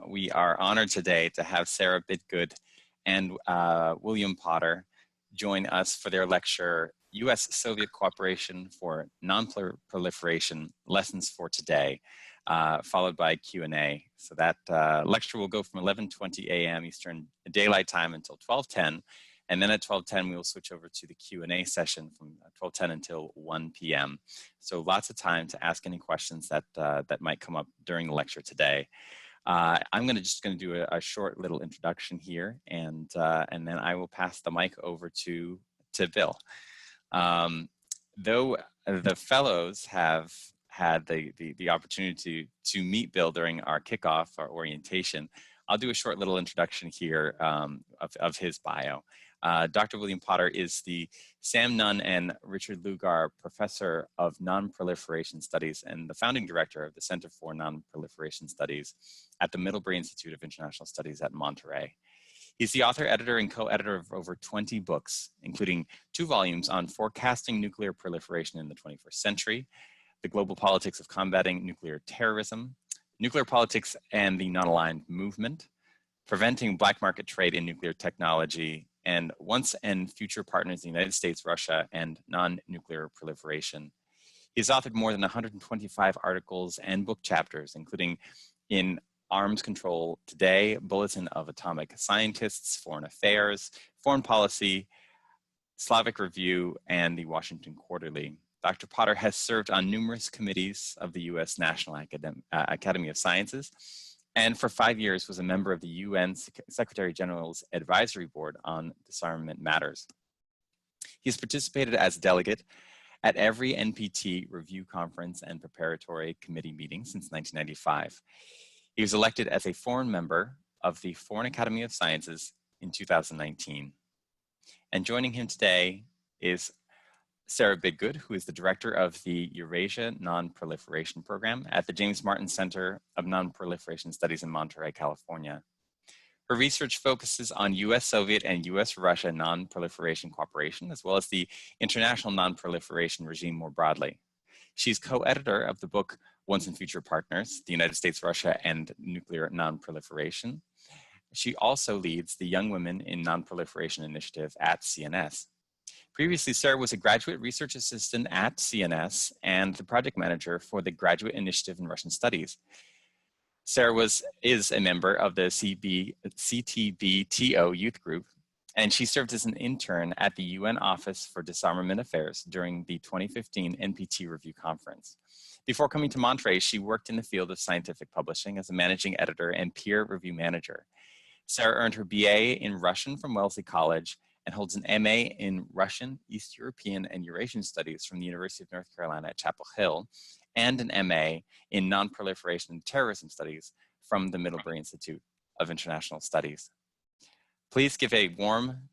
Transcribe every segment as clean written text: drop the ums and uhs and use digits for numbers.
we are honored today to have Sarah Bidgood and William Potter join us for their lecture, U.S.-Soviet Cooperation for Non-Proliferation, Lessons for Today, followed by Q&A. So that lecture will go from 11:20 a.m. Eastern Daylight Time until 12:10. And then at 12:10, we will switch over to the Q&A session from 12:10 until 1 p.m. So lots of time to ask any questions that, that might come up during the lecture today. I'm just going to do a short little introduction here, and then I will pass the mic over to Bill. Though the fellows have had the opportunity to meet Bill during our kickoff, our orientation, I'll do a short little introduction here of his bio. Dr. William Potter is the Sam Nunn and Richard Lugar Professor of Non-Proliferation Studies and the founding director of the Center for Non-Proliferation Studies at the Middlebury Institute of International Studies at Monterey. He's the author, editor, and co-editor of over 20 books, including 2 volumes on forecasting nuclear proliferation in the 21st century, the global politics of combating nuclear terrorism, nuclear politics and the non-aligned movement, preventing black market trade in nuclear technology, and once and future partners in the United States, Russia, and non-nuclear proliferation. He's authored more than 125 articles and book chapters, including in Arms Control Today, Bulletin of Atomic Scientists, Foreign Affairs, Foreign Policy, Slavic Review, and the Washington Quarterly. Dr. Potter has served on numerous committees of the U.S. National Academy of Sciences, and for 5 years was a member of the UN Secretary General's Advisory Board on Disarmament Matters. He's participated as a delegate at every NPT review conference and preparatory committee meeting since 1995. He was elected as a foreign member of the Foreign Academy of Sciences in 2019. And joining him today is Sarah Bidgood, who is the director of the Eurasia Non-Proliferation Program at the James Martin Center of Non-Proliferation Studies in Monterey, California. Her research focuses on US-Soviet and US-Russia non-proliferation cooperation, as well as the international non-proliferation regime more broadly. She's co-editor of the book Once and Future Partners, the United States, Russia, and Nuclear Non-Proliferation. She also leads the Young Women in Non-Proliferation Initiative at CNS. Previously, Sarah was a graduate research assistant at CNS and the project manager for the Graduate Initiative in Russian Studies. Sarah is a member of the CTBTO youth group, and she served as an intern at the UN Office for Disarmament Affairs during the 2015 NPT Review Conference. Before coming to Monterey, she worked in the field of scientific publishing as a managing editor and peer review manager. Sarah earned her BA in Russian from Wellesley College and holds an MA in Russian, East European, and Eurasian Studies from the University of North Carolina at Chapel Hill, and an MA in Non-Proliferation and Terrorism Studies from the Middlebury Institute of International Studies. Please give a warm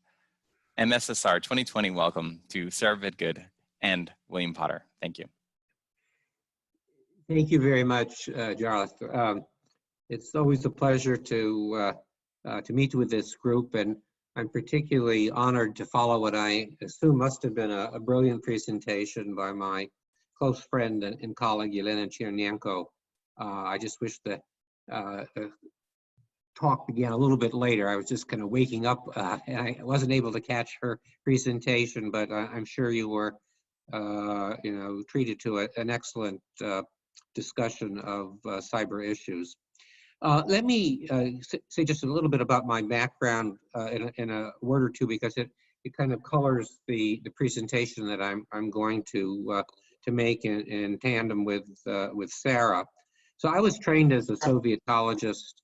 MSSR 2020 welcome to Sarah Bidgood and William Potter. Thank you. Thank you very much, Jarlath. It's always a pleasure to meet with this group, and I'm particularly honored to follow what I assume must have been a brilliant presentation by my close friend and colleague, Yelena Chernenko. I just wish the talk began a little bit later. I was just kind of waking up and I wasn't able to catch her presentation, but I'm sure you were treated to an excellent discussion of cyber issues. Let me say just a little bit about my background in a word or two, because it kind of colors the presentation that I'm going to make in tandem with Sarah. So I was trained as a Sovietologist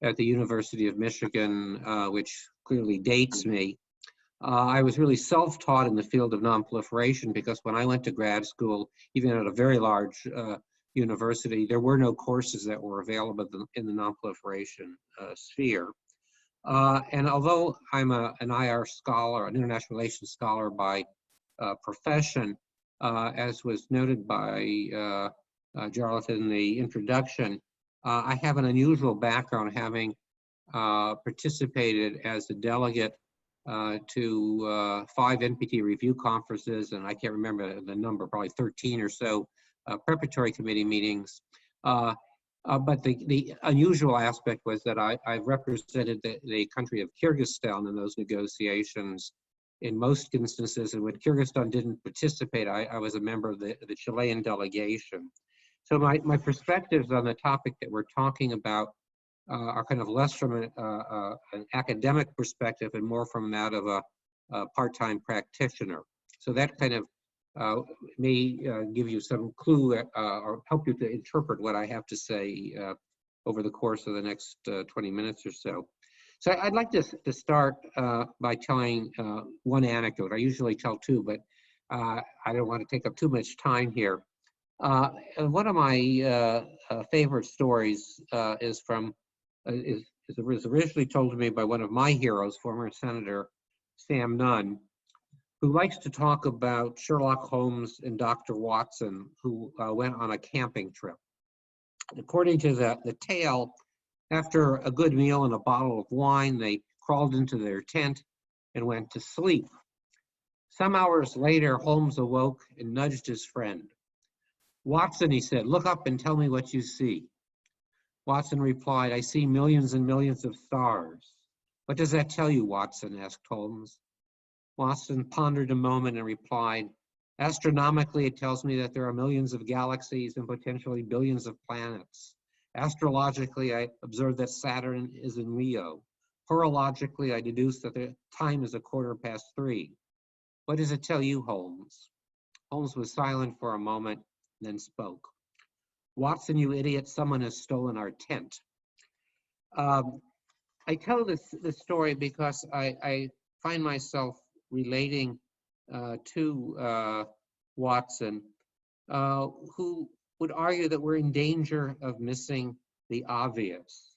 at the University of Michigan, which clearly dates me. I was really self-taught in the field of non-proliferation, because when I went to grad school, even at a very large university, there were no courses that were available in the non-proliferation sphere. And although I'm an IR scholar, an international relations scholar by profession, as was noted by Jarlath in the introduction, I have an unusual background, having participated as a delegate to 5 NPT review conferences, and I can't remember the number, probably 13 or so preparatory committee meetings, But the unusual aspect was that I represented the country of Kyrgyzstan in those negotiations in most instances, and when Kyrgyzstan didn't participate, I was a member of the Chilean delegation. So my perspectives on the topic that we're talking about are kind of less from an academic perspective and more from that of a part-time practitioner. So that kind of may give you some clue or help you to interpret what I have to say over the course of the next 20 minutes or so. So I'd like to start by telling one anecdote. I usually tell two, but I don't want to take up too much time here. One of my favorite stories is was originally told to me by one of my heroes, former Senator Sam Nunn, who likes to talk about Sherlock Holmes and Dr. Watson, who went on a camping trip. According to the tale, after a good meal and a bottle of wine, they crawled into their tent and went to sleep. Some hours later, Holmes awoke and nudged his friend. "Watson," he said, "look up and tell me what you see." Watson replied, "I see millions and millions of stars." "What does that tell you, Watson?" asked Holmes. Watson pondered a moment and replied, "Astronomically, it tells me that there are millions of galaxies and potentially billions of planets. Astrologically, I observe that Saturn is in Leo. Horologically, I deduce that the time is 3:15. What does it tell you, Holmes?" Holmes was silent for a moment, then spoke. "Watson, you idiot, someone has stolen our tent." I tell this story because I find myself relating to Watson, who would argue that we're in danger of missing the obvious.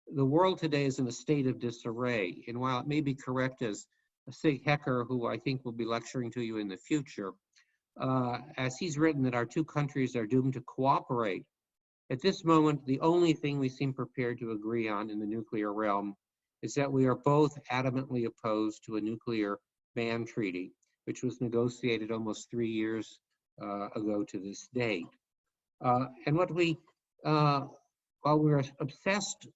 The world today is in a state of disarray, and while it may be correct, as Sig Hecker, who I think will be lecturing to you in the future, as he's written, that our two countries are doomed to cooperate, at this moment, the only thing we seem prepared to agree on in the nuclear realm is that we are both adamantly opposed to a nuclear ban treaty, which was negotiated almost 3 years ago to this date. And what while we're obsessed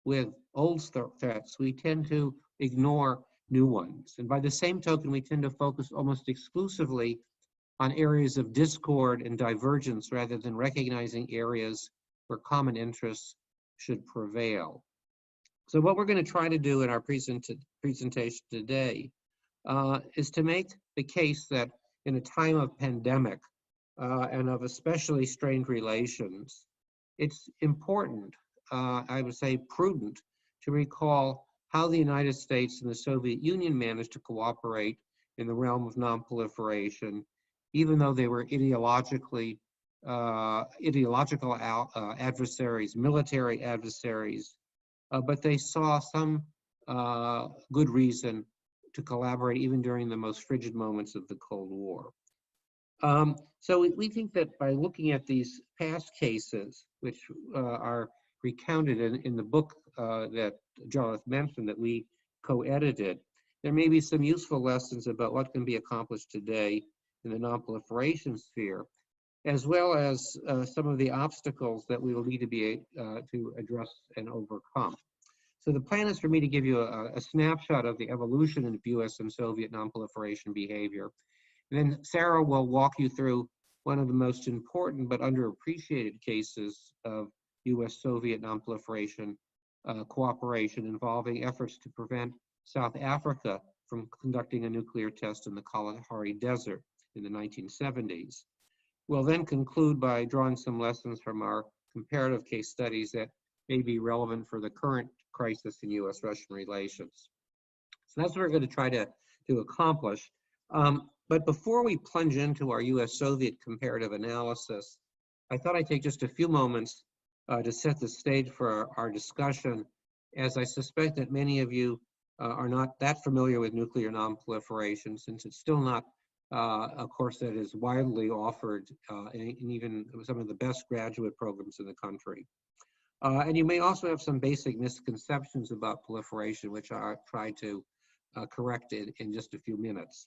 with old threats, we tend to ignore new ones. And by the same token, we tend to focus almost exclusively on areas of discord and divergence rather than recognizing areas where common interests should prevail. So what we're going to try to do in our presentation today is to make the case that in a time of pandemic and of especially strained relations, it's important, I would say prudent, to recall how the United States and the Soviet Union managed to cooperate in the realm of non-proliferation, even though they were ideological adversaries, military adversaries, but they saw some good reason to collaborate even during the most frigid moments of the Cold War. So we think that by looking at these past cases, which are recounted in the book that Jonathan mentioned that we co-edited, there may be some useful lessons about what can be accomplished today in the non-proliferation sphere, as well as some of the obstacles that we will need to be to address and overcome. So the plan is for me to give you a snapshot of the evolution of US and Soviet non-proliferation behavior. And then Sarah will walk you through one of the most important but underappreciated cases of US-Soviet non-proliferation cooperation involving efforts to prevent South Africa from conducting a nuclear test in the Kalahari Desert in the 1970s. We'll then conclude by drawing some lessons from our comparative case studies that may be relevant for the current crisis in US-Russian relations. So that's what we're going to try to accomplish. But before we plunge into our US-Soviet comparative analysis, I thought I'd take just a few moments to set the stage for our discussion, as I suspect that many of you are not that familiar with nuclear non-proliferation, since it's still not a course that is widely offered in even some of the best graduate programs in the country. And you may also have some basic misconceptions about proliferation, which I'll try to correct in just a few minutes.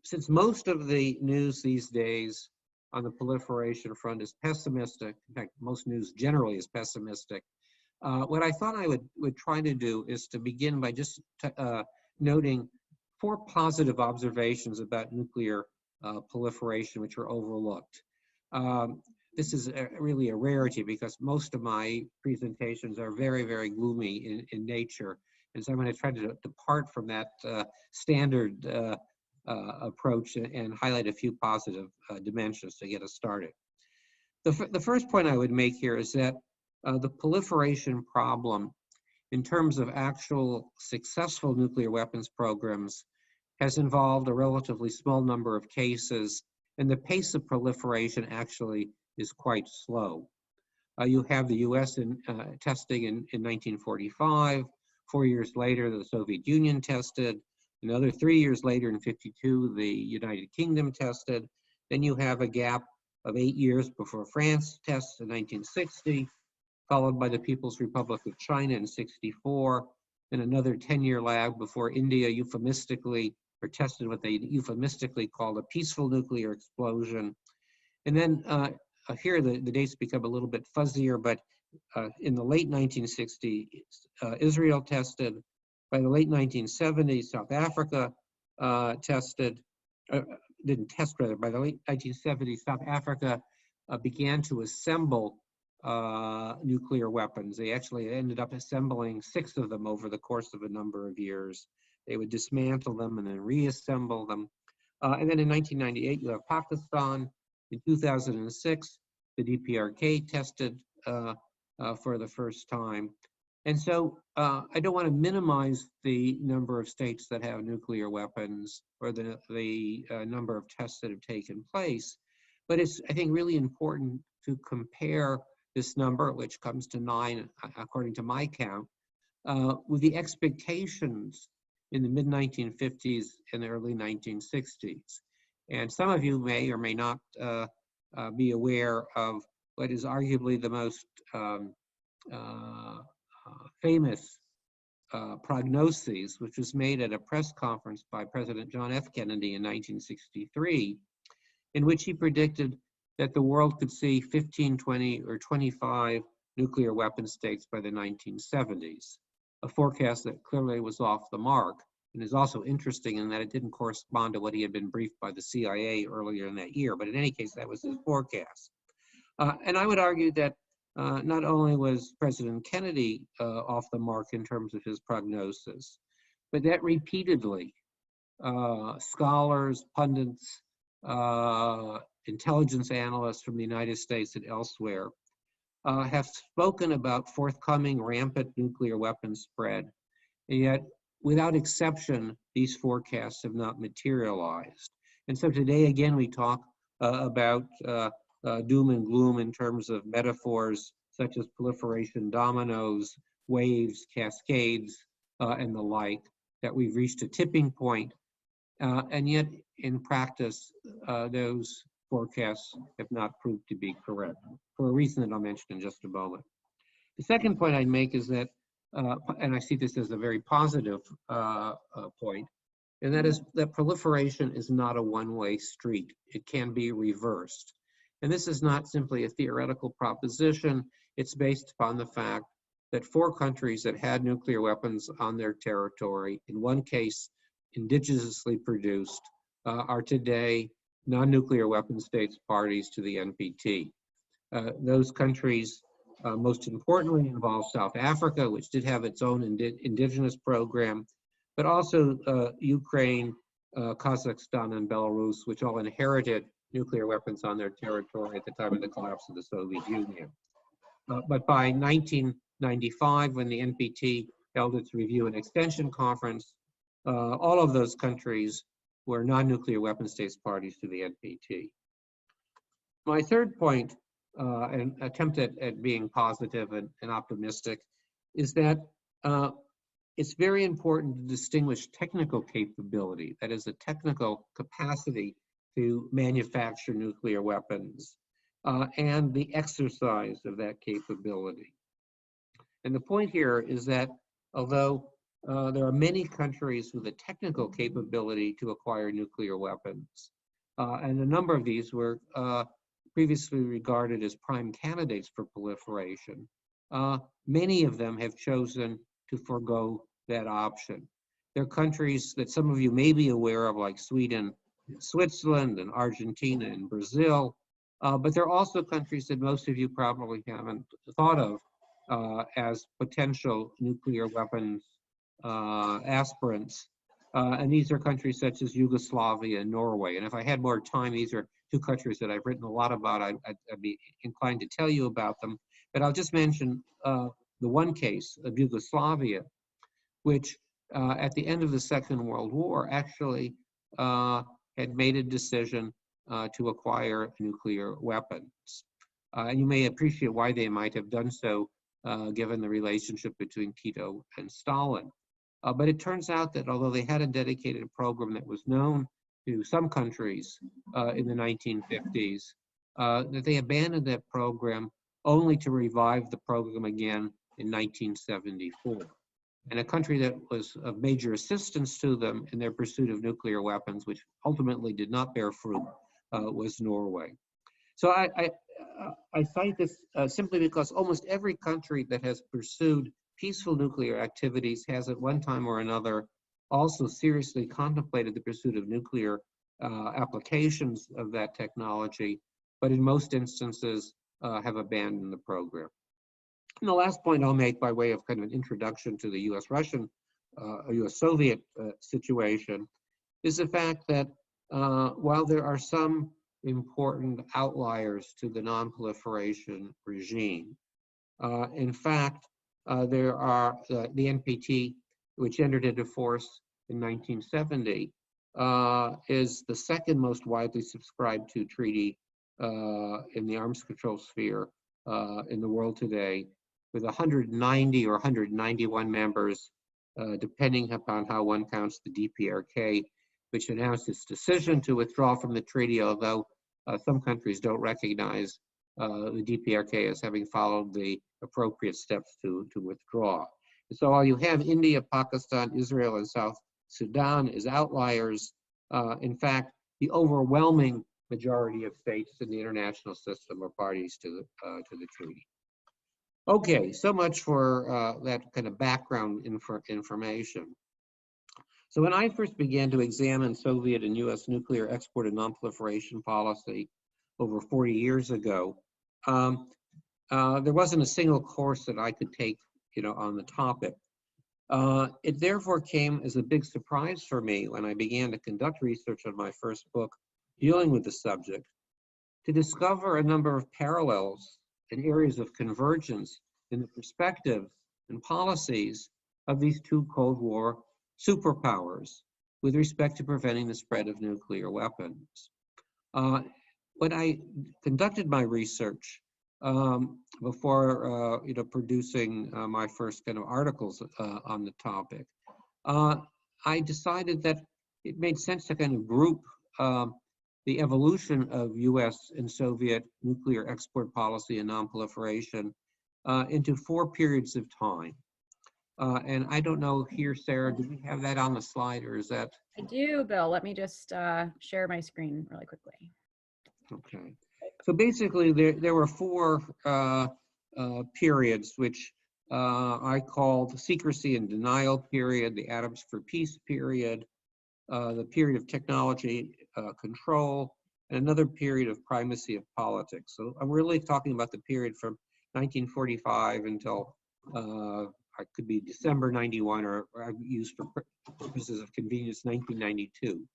Since most of the news these days on the proliferation front is pessimistic. In fact, most news generally is pessimistic. What I thought I would try to do is to begin by just noting 4 positive observations about nuclear proliferation, which are overlooked. This is really a rarity because most of my presentations are very, very gloomy in nature. And so I'm going to try to depart from that standard approach and highlight a few positive dimensions to get us started. The first point I would make here is that the proliferation problem, in terms of actual successful nuclear weapons programs, has involved a relatively small number of cases, and the pace of proliferation actually is quite slow. You have the US testing in 1945. 4 years later, the Soviet Union tested. Another 3 years later, in 52, the United Kingdom tested. Then you have a gap of 8 years before France tests in 1960, followed by the People's Republic of China in 64, and another 10-year lag before India euphemistically, or tested what they euphemistically called a peaceful nuclear explosion. And then here the dates become a little bit fuzzier, but in the late 1960s, Israel tested. By the late 1970s, South Africa tested, didn't test rather, by the late 1970s, South Africa began to assemble nuclear weapons. They actually ended up assembling 6 of them over the course of a number of years. They would dismantle them and then reassemble them. And then in 1998, you have Pakistan. In 2006, the DPRK tested for the first time. And so I don't want to minimize the number of states that have nuclear weapons or the number of tests that have taken place, but it's, I think, really important to compare this number, which comes to 9, according to my count, with the expectations in the mid-1950s and the early 1960s. And some of you may or may not be aware of what is arguably the most famous prognoses, which was made at a press conference by President John F. Kennedy in 1963, in which he predicted that the world could see 15, 20, or 25 nuclear weapon states by the 1970s, a forecast that clearly was off the mark, and is also interesting in that it didn't correspond to what he had been briefed by the CIA earlier in that year, but in any case, that was his forecast. And I would argue that not only was President Kennedy off the mark in terms of his prognosis, but that repeatedly scholars, pundits, intelligence analysts from the United States and elsewhere have spoken about forthcoming rampant nuclear weapons spread, and yet, without exception, these forecasts have not materialized. And so today, again, we talk about doom and gloom in terms of metaphors such as proliferation dominoes, waves, cascades, and the like, that we've reached a tipping point. And yet, in practice, those forecasts have not proved to be correct, for a reason that I'll mention in just a moment. The second point I'd make is that, and I see this as a very positive point, and that is that proliferation is not a one-way street. It can be reversed. And this is not simply a theoretical proposition. It's based upon the fact that 4 countries that had nuclear weapons on their territory, in one case indigenously produced, are today non-nuclear weapon states parties to the NPT. Those countries, most importantly, involve South Africa, which did have its own indigenous program, but also Ukraine, Kazakhstan, and Belarus, which all inherited nuclear weapons on their territory at the time of the collapse of the Soviet Union. But by 1995, when the NPT held its review and extension conference, all of those countries were non-nuclear weapon states parties to the NPT. My third point, an attempt at being positive and optimistic, is that it's very important to distinguish technical capability, that is, a technical capacity to manufacture nuclear weapons, and the exercise of that capability. And the point here is that although there are many countries with the technical capability to acquire nuclear weapons, and a number of these were previously regarded as prime candidates for proliferation, many of them have chosen to forego that option. There are countries that some of you may be aware of, like Sweden, Switzerland, and Argentina, and Brazil, but there are also countries that most of you probably haven't thought of as potential nuclear weapons aspirants. And these are countries such as Yugoslavia and Norway. And if I had more time, these are two countries that I've written a lot about. I'd be inclined to tell you about them. But I'll just mention the one case of Yugoslavia, which at the end of the Second World War actually had made a decision to acquire nuclear weapons. And you may appreciate why they might have done so, given the relationship between Tito and Stalin. But it turns out that although they had a dedicated program that was known to some countries in the 1950s, that they abandoned that program only to revive the program again in 1974. And a country that was of major assistance to them in their pursuit of nuclear weapons, which ultimately did not bear fruit, was Norway. So I cite this simply because almost every country that has pursued peaceful nuclear activities has at one time or another also seriously contemplated the pursuit of nuclear applications of that technology, but in most instances have abandoned the program. And the last point I'll make by way of kind of an introduction to the US-Russian, US-Soviet situation is the fact that while there are some important outliers to the non-proliferation regime, in fact, there are the NPT, which entered into force in 1970, is the second most widely subscribed to treaty in the arms control sphere in the world today, with 190 or 191 members, depending upon how one counts the DPRK, which announced its decision to withdraw from the treaty, although some countries don't recognize the DPRK as having followed the appropriate steps to withdraw. And so while you have India, Pakistan, Israel, and South Sudan as outliers, in fact, the overwhelming majority of states in the international system are parties to the treaty. Okay, so much for that kind of background information. So when I first began to examine Soviet and US nuclear export and non-proliferation policy over 40 years ago, there wasn't a single course that I could take, on the topic. It therefore came as a big surprise for me when I began to conduct research on my first book dealing with the subject, to discover a number of parallels and areas of convergence in the perspectives and policies of these two Cold War superpowers with respect to preventing the spread of nuclear weapons. When I conducted my research before producing my first kind of articles on the topic, I decided that it made sense to kind of group the evolution of US and Soviet nuclear export policy and non-proliferation into 4 periods of time. And I don't know here, Sarah, do we have that on the slide, or is that? I do, Bill. Let me just share my screen really quickly. Okay. So basically, there were 4 periods, which I called secrecy and denial period, the atoms for peace period, the period of technology control, and another period of primacy of politics. So I'm really talking about the period from 1945 until it could be December 91, or I've used for purposes of convenience 1992.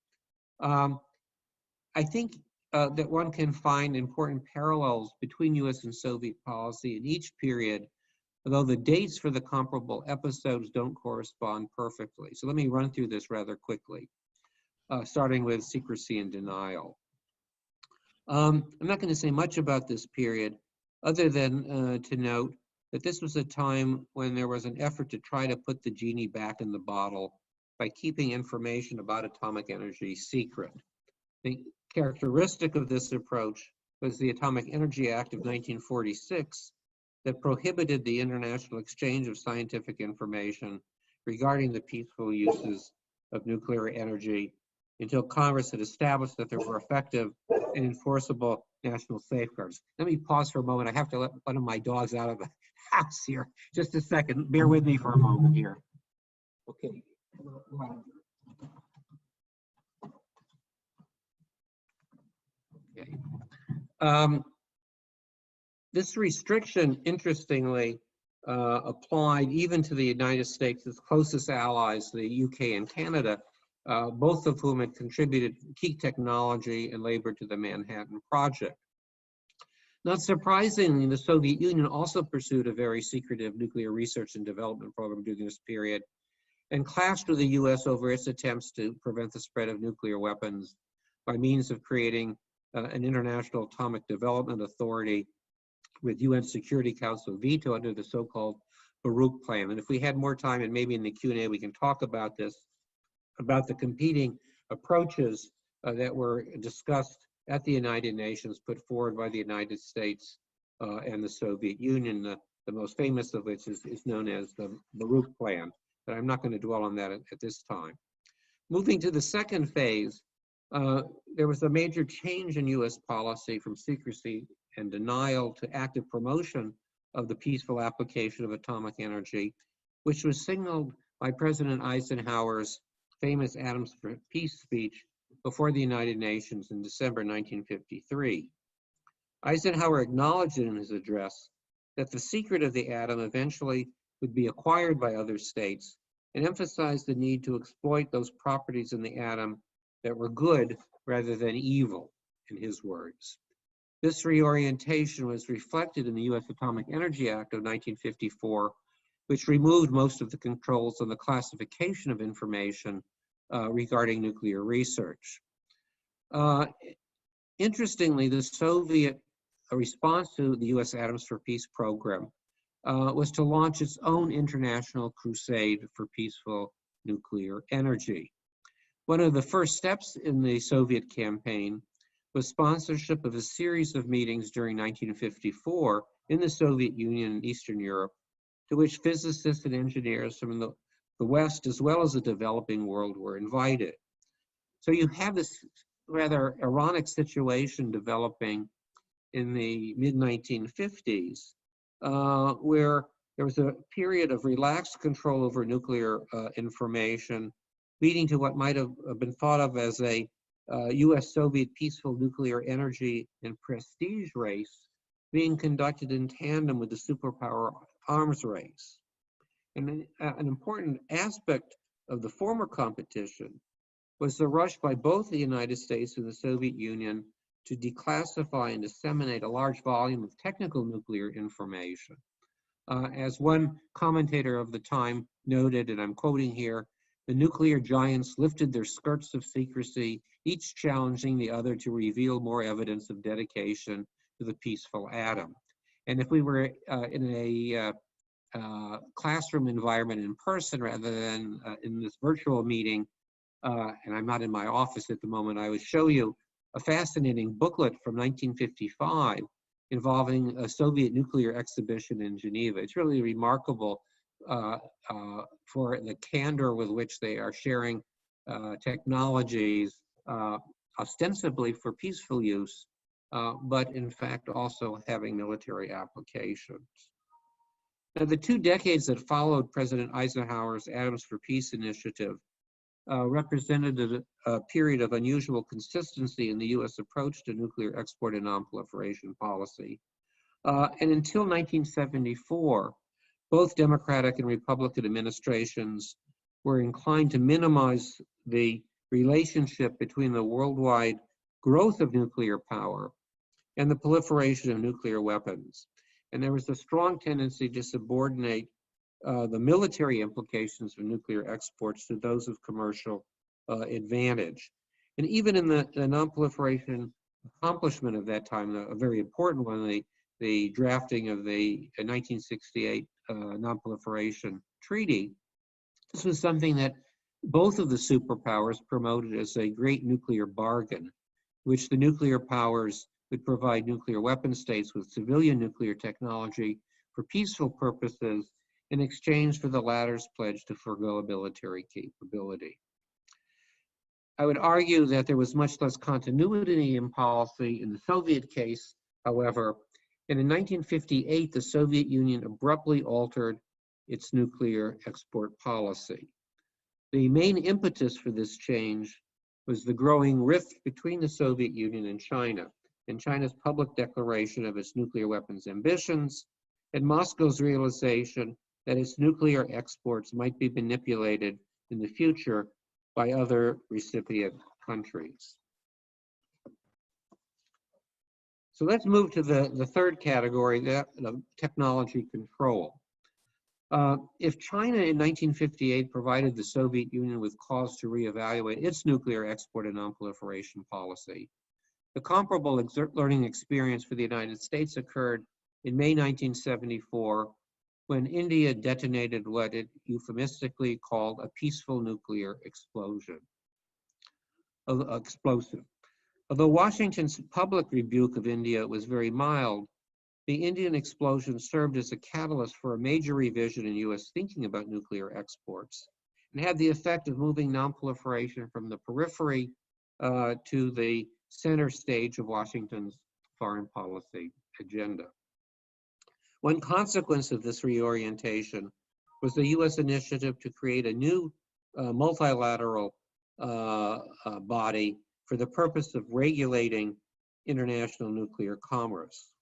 I think that one can find important parallels between US and Soviet policy in each period, although the dates for the comparable episodes don't correspond perfectly. So let me run through this rather quickly, starting with secrecy and denial. I'm not going to say much about this period, other than to note that this was a time when there was an effort to try to put the genie back in the bottle by keeping information about atomic energy secret. The characteristic of this approach was the Atomic Energy Act of 1946 that prohibited the international exchange of scientific information regarding the peaceful uses of nuclear energy until Congress had established that there were effective and enforceable national safeguards. Let me pause for a moment. I have to let one of my dogs out of the house here. Just a second. Bear with me for a moment here. Okay. Okay. This restriction, interestingly, applied even to the United States' closest allies, the UK and Canada, both of whom had contributed key technology and labor to the Manhattan Project. Not surprisingly, the Soviet Union also pursued a very secretive nuclear research and development program during this period and clashed with the US over its attempts to prevent the spread of nuclear weapons by means of creating an International Atomic Development Authority with UN Security Council veto under the so-called Baruch Plan. And if we had more time, and maybe in the Q&A we can talk about this, about the competing approaches that were discussed at the United Nations, put forward by the United States and the Soviet Union, the most famous of which is known as the Baruch Plan. But I'm not going to dwell on that at this time. Moving to the second phase, there was a major change in US policy from secrecy and denial to active promotion of the peaceful application of atomic energy, which was signaled by President Eisenhower's famous Atoms for Peace speech before the United Nations in December 1953. Eisenhower acknowledged in his address that the secret of the atom eventually would be acquired by other states and emphasized the need to exploit those properties in the atom that were good rather than evil, in his words. This reorientation was reflected in the U.S. Atomic Energy Act of 1954, which removed most of the controls on the classification of information regarding nuclear research. Interestingly, the Soviet response to the U.S. Atoms for Peace program was to launch its own international crusade for peaceful nuclear energy. One of the first steps in the Soviet campaign was sponsorship of a series of meetings during 1954 in the Soviet Union and Eastern Europe, to which physicists and engineers from the West as well as the developing world were invited. So you have this rather ironic situation developing in the mid-1950s, where there was a period of relaxed control over nuclear information, leading to what might have been thought of as a US-Soviet peaceful nuclear energy and prestige race being conducted in tandem with the superpower arms race. And an important aspect of the former competition was the rush by both the United States and the Soviet Union to declassify and disseminate a large volume of technical nuclear information. As one commentator of the time noted, and I'm quoting here, the nuclear giants lifted their skirts of secrecy, each challenging the other to reveal more evidence of dedication to the peaceful atom. And if we were in a classroom environment in person rather than in this virtual meeting, and I'm not in my office at the moment, I would show you a fascinating booklet from 1955 involving a Soviet nuclear exhibition in Geneva. It's really remarkable for the candor with which they are sharing technologies ostensibly for peaceful use, but in fact also having military applications. Now, the 2 decades that followed President Eisenhower's Atoms for Peace initiative represented a period of unusual consistency in the US approach to nuclear export and non-proliferation policy. And until 1974, both Democratic and Republican administrations were inclined to minimize the relationship between the worldwide growth of nuclear power and the proliferation of nuclear weapons. And there was a strong tendency to subordinate the military implications of nuclear exports to those of commercial advantage. And even in the non-proliferation accomplishment of that time, a very important one, the drafting of the 1968 Non-Proliferation Treaty, this was something that both of the superpowers promoted as a great nuclear bargain, which the nuclear powers would provide nuclear weapon states with civilian nuclear technology for peaceful purposes in exchange for the latter's pledge to forego a military capability. I would argue that there was much less continuity in policy in the Soviet case, however, and in 1958, the Soviet Union abruptly altered its nuclear export policy. The main impetus for this change was the growing rift between the Soviet Union and China's public declaration of its nuclear weapons ambitions, and Moscow's realization that its nuclear exports might be manipulated in the future by other recipient countries. So let's move to the third category, that of technology control. If China in 1958 provided the Soviet Union with cause to reevaluate its nuclear export and nonproliferation policy, the comparable learning experience for the United States occurred in May 1974 when India detonated what it euphemistically called a peaceful nuclear explosive. Although Washington's public rebuke of India was very mild, the Indian explosion served as a catalyst for a major revision in US thinking about nuclear exports and had the effect of moving nonproliferation from the periphery to the center stage of Washington's foreign policy agenda. One consequence of this reorientation was the US initiative to create a new multilateral body for the purpose of regulating international nuclear commerce.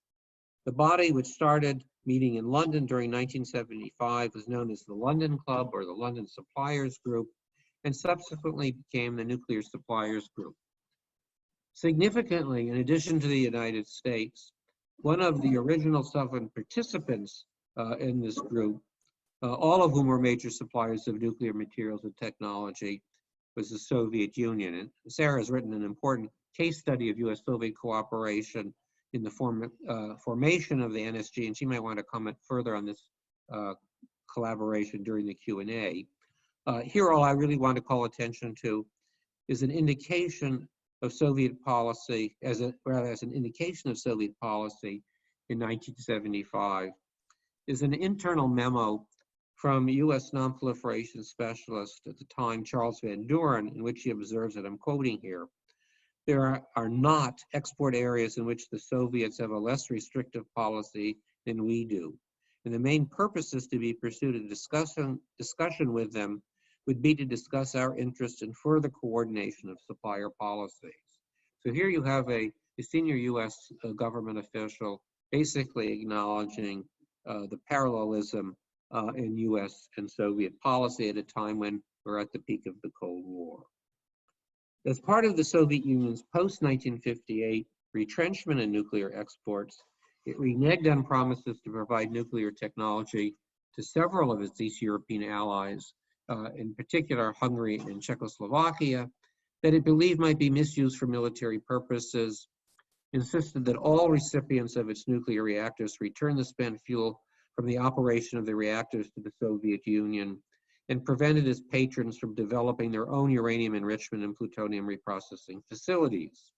The body, which started meeting in London during 1975, was known as the London Club or the London Suppliers Group, and subsequently became the Nuclear Suppliers Group. Significantly, in addition to the United States, one of the original 7 participants in this group, all of whom were major suppliers of nuclear materials and technology, was the Soviet Union. And Sarah has written an important case study of US-Soviet cooperation in the formation of the NSG, and she might want to comment further on this collaboration during the Q&A. Here, all I really want to call attention to is an indication of Soviet policy, as an indication of Soviet policy in 1975, is an internal memo from US non-proliferation specialist at the time, Charles Van Doren, in which he observes, and I'm quoting here, there are not export areas in which the Soviets have a less restrictive policy than we do. And the main purposes to be pursued in discussion with them would be to discuss our interest in further coordination of supplier policies. So here you have a senior US government official basically acknowledging the parallelism in US and Soviet policy at a time when we're at the peak of the Cold War. As part of the Soviet Union's post-1958 retrenchment in nuclear exports, it reneged on promises to provide nuclear technology to several of its East European allies, in particular Hungary and Czechoslovakia, that it believed might be misused for military purposes, insisted that all recipients of its nuclear reactors return the spent fuel from the operation of the reactors to the Soviet Union, and prevented its patrons from developing their own uranium enrichment and plutonium reprocessing facilities.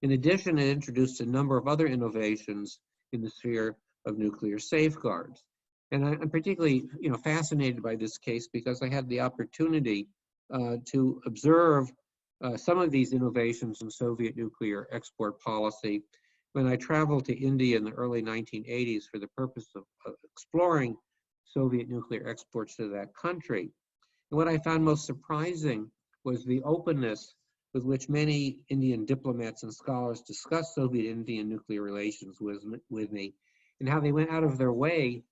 In addition, it introduced a number of other innovations in the sphere of nuclear safeguards. And I'm particularly fascinated by this case because I had the opportunity to observe some of these innovations in Soviet nuclear export policy when I traveled to India in the early 1980s for the purpose of exploring Soviet nuclear exports to that country. And what I found most surprising was the openness with which many Indian diplomats and scholars discussed Soviet-Indian nuclear relations with me, and how they went out of their way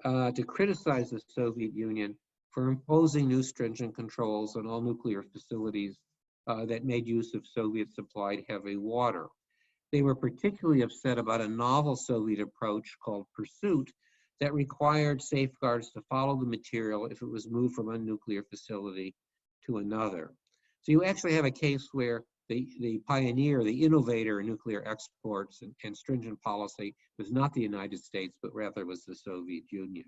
to criticize the Soviet Union for imposing new stringent controls on all nuclear facilities that made use of Soviet-supplied heavy water. They were particularly upset about a novel Soviet approach called pursuit that required safeguards to follow the material if it was moved from one nuclear facility to another. So you actually have a case where the pioneer, the innovator in nuclear exports and stringent policy was not the United States, but rather was the Soviet Union.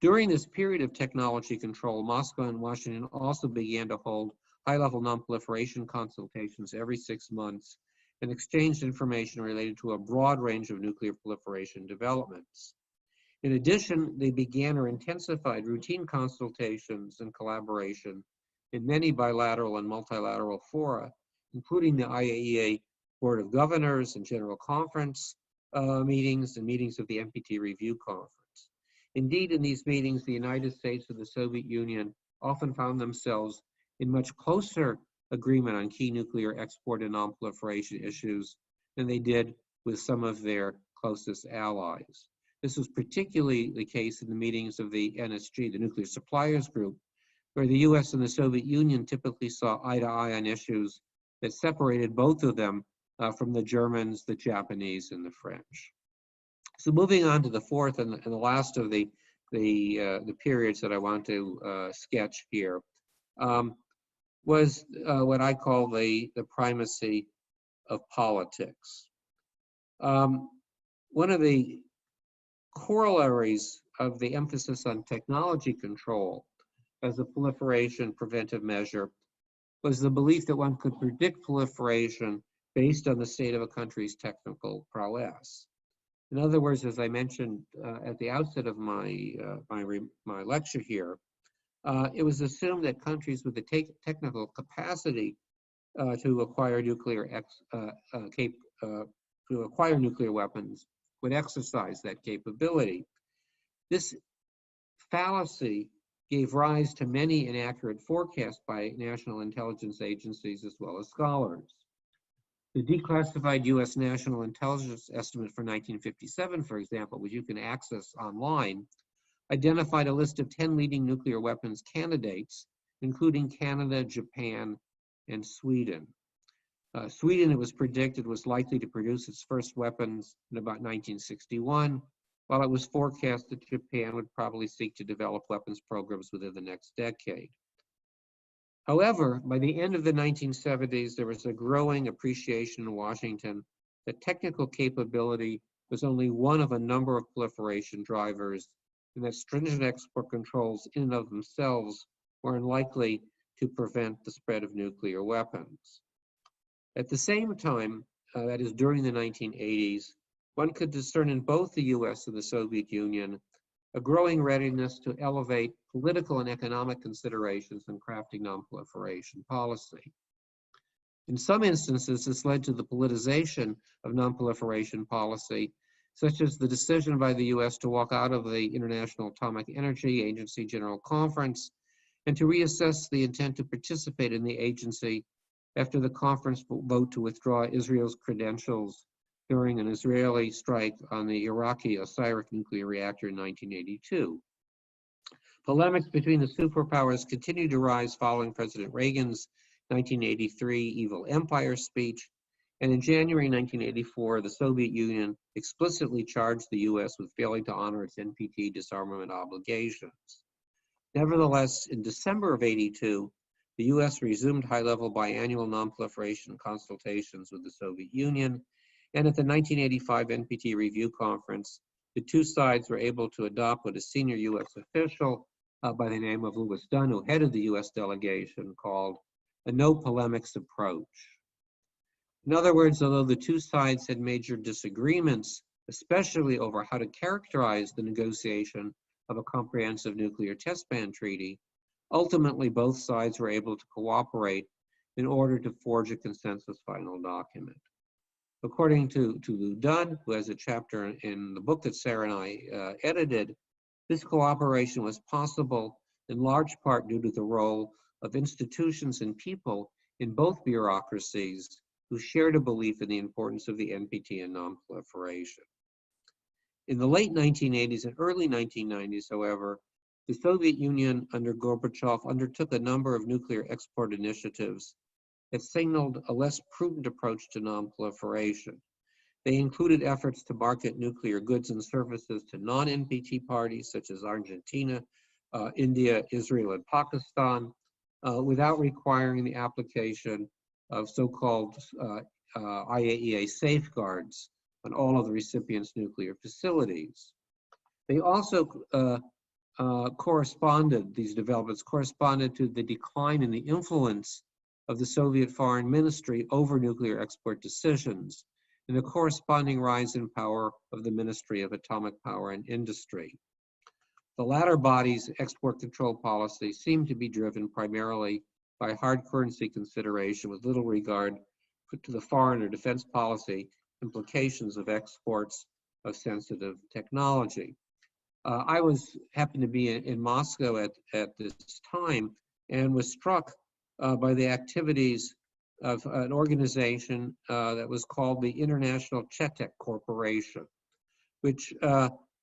During this period of technology control, Moscow and Washington also began to hold high-level non-proliferation consultations every 6 months and exchanged information related to a broad range of nuclear proliferation developments. In addition, they began or intensified routine consultations and collaboration in many bilateral and multilateral fora, including the IAEA Board of Governors and General Conference meetings and meetings of the NPT Review Conference. Indeed, in these meetings, the United States and the Soviet Union often found themselves in much closer agreement on key nuclear export and non-proliferation issues than they did with some of their closest allies. This was particularly the case in the meetings of the NSG, the Nuclear Suppliers Group, where the US and the Soviet Union typically saw eye to eye on issues that separated both of them from the Germans, the Japanese, and the French. So moving on to the fourth and the last of the periods that I want to sketch here was what I call the primacy of politics. One of the corollaries of the emphasis on technology control as a proliferation preventive measure was the belief that one could predict proliferation based on the state of a country's technical prowess. In other words, as I mentioned at the outset of my lecture here, it was assumed that countries with the technical capacity to acquire nuclear weapons would exercise that capability. This fallacy gave rise to many inaccurate forecasts by national intelligence agencies as well as scholars. The declassified US National Intelligence Estimate for 1957, for example, which you can access online, identified a list of 10 leading nuclear weapons candidates, including Canada, Japan, and Sweden. Sweden, it was predicted, was likely to produce its first weapons in about 1961, while it was forecast that Japan would probably seek to develop weapons programs within the next decade. However, by the end of the 1970s, there was a growing appreciation in Washington that technical capability was only one of a number of proliferation drivers, and that stringent export controls in and of themselves were unlikely to prevent the spread of nuclear weapons. At the same time, that is during the 1980s, one could discern in both the US and the Soviet Union a growing readiness to elevate political and economic considerations in crafting non-proliferation policy. In some instances, this led to the politicization of non-proliferation policy, such as the decision by the US to walk out of the International Atomic Energy Agency General Conference and to reassess the intent to participate in the agency after the conference vote to withdraw Israel's credentials during an Israeli strike on the Iraqi Osirak nuclear reactor in 1982. Polemics between the superpowers continued to rise following President Reagan's 1983 Evil Empire speech, and in January 1984, the Soviet Union explicitly charged the US with failing to honor its NPT disarmament obligations. Nevertheless, in December of '82, the US resumed high-level biannual non-proliferation consultations with the Soviet Union, and at the 1985 NPT Review Conference, the two sides were able to adopt what a senior US official by the name of Louis Dunn, who headed the US delegation, called a no polemics approach. In other words, although the two sides had major disagreements, especially over how to characterize the negotiation of a comprehensive nuclear test ban treaty, ultimately both sides were able to cooperate in order to forge a consensus final document. According to Lou Dunn, who has a chapter in the book that Sarah and I edited, this cooperation was possible in large part due to the role of institutions and people in both bureaucracies who shared a belief in the importance of the NPT and non-proliferation. In the late 1980s and early 1990s, however, the Soviet Union under Gorbachev undertook a number of nuclear export initiatives that signaled a less prudent approach to non-proliferation. They included efforts to market nuclear goods and services to non-NPT parties such as Argentina, India, Israel, and Pakistan, without requiring the application of so-called IAEA safeguards on all of the recipients' nuclear facilities. They also these developments corresponded to the decline in the influence of the Soviet Foreign Ministry over nuclear export decisions and the corresponding rise in power of the Ministry of Atomic Power and Industry. The latter body's export control policy seemed to be driven primarily by hard currency consideration with little regard to the foreign or defense policy implications of exports of sensitive technology. I happened to be in Moscow at this time and was struck by the activities of an organization that was called the International Chetek Corporation, which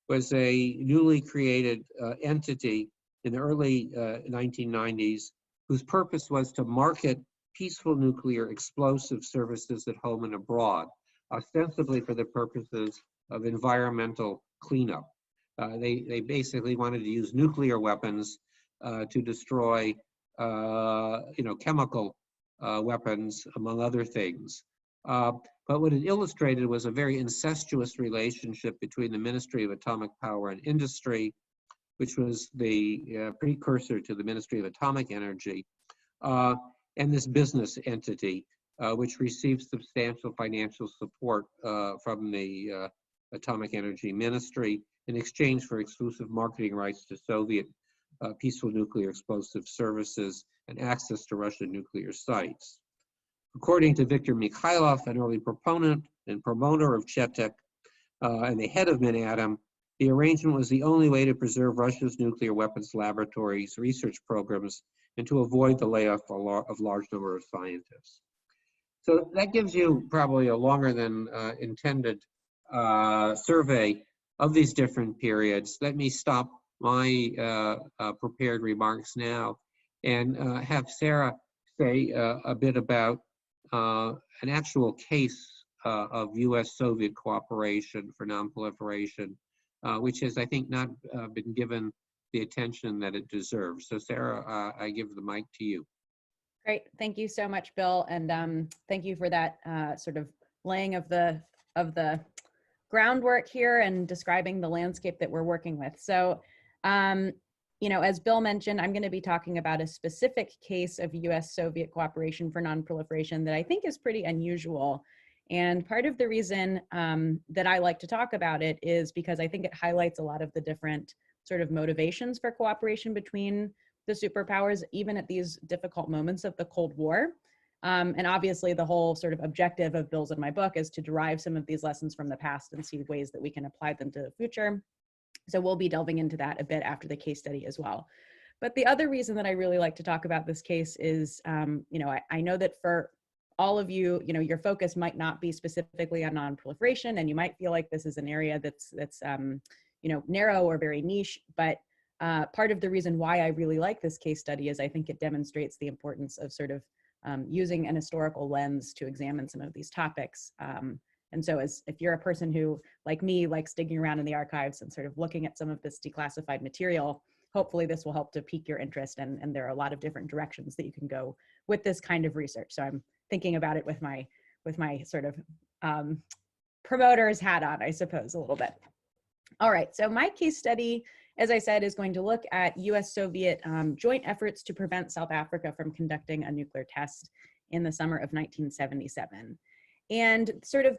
was a newly created entity in the early 1990s, whose purpose was to market peaceful nuclear explosive services at home and abroad, ostensibly for the purposes of environmental cleanup. They basically wanted to use nuclear weapons to destroy, chemical weapons, among other things. But what it illustrated was a very incestuous relationship between the Ministry of Atomic Power and Industry, which was the precursor to the Ministry of Atomic Energy, and this business entity, which received substantial financial support from the Atomic Energy Ministry in exchange for exclusive marketing rights to Soviet peaceful nuclear explosive services and access to Russian nuclear sites. According to Viktor Mikhailov, an early proponent and promoter of Chetek and the head of Minatom, the arrangement was the only way to preserve Russia's nuclear weapons laboratories, research programs, and to avoid the layoff of large number of scientists. So that gives you probably a longer than intended survey of these different periods. Let me stop my prepared remarks now and have Sarah say a bit about an actual case of US-Soviet cooperation for nonproliferation, which has, I think, not been given the attention that it deserves. So Sarah, I give the mic to you. Great, thank you so much, Bill, and thank you for that sort of laying of the groundwork here and describing the landscape that we're working with. So, as Bill mentioned, I'm going to be talking about a specific case of US-Soviet cooperation for nonproliferation that I think is pretty unusual. And part of the reason that I like to talk about it is because I think it highlights a lot of the different sort of motivations for cooperation between the superpowers, even at these difficult moments of the Cold War. And obviously the whole sort of objective of Bill's in my book is to derive some of these lessons from the past and see ways that we can apply them to the future. So we'll be delving into that a bit after the case study as well. But the other reason that I really like to talk about this case is, I know that for all of you, your focus might not be specifically on nonproliferation, and you might feel like this is an area that's narrow or very niche, but part of the reason why I really like this case study is I think it demonstrates the importance of sort of using an historical lens to examine some of these topics. And so if you're a person who, like me, likes digging around in the archives and sort of looking at some of this declassified material, hopefully this will help to pique your interest. And there are a lot of different directions that you can go with this kind of research. So I'm thinking about it with my sort of promoter's hat on, I suppose, a little bit. All right, so my case study, as I said, is going to look at US-Soviet joint efforts to prevent South Africa from conducting a nuclear test in the summer of 1977. And sort of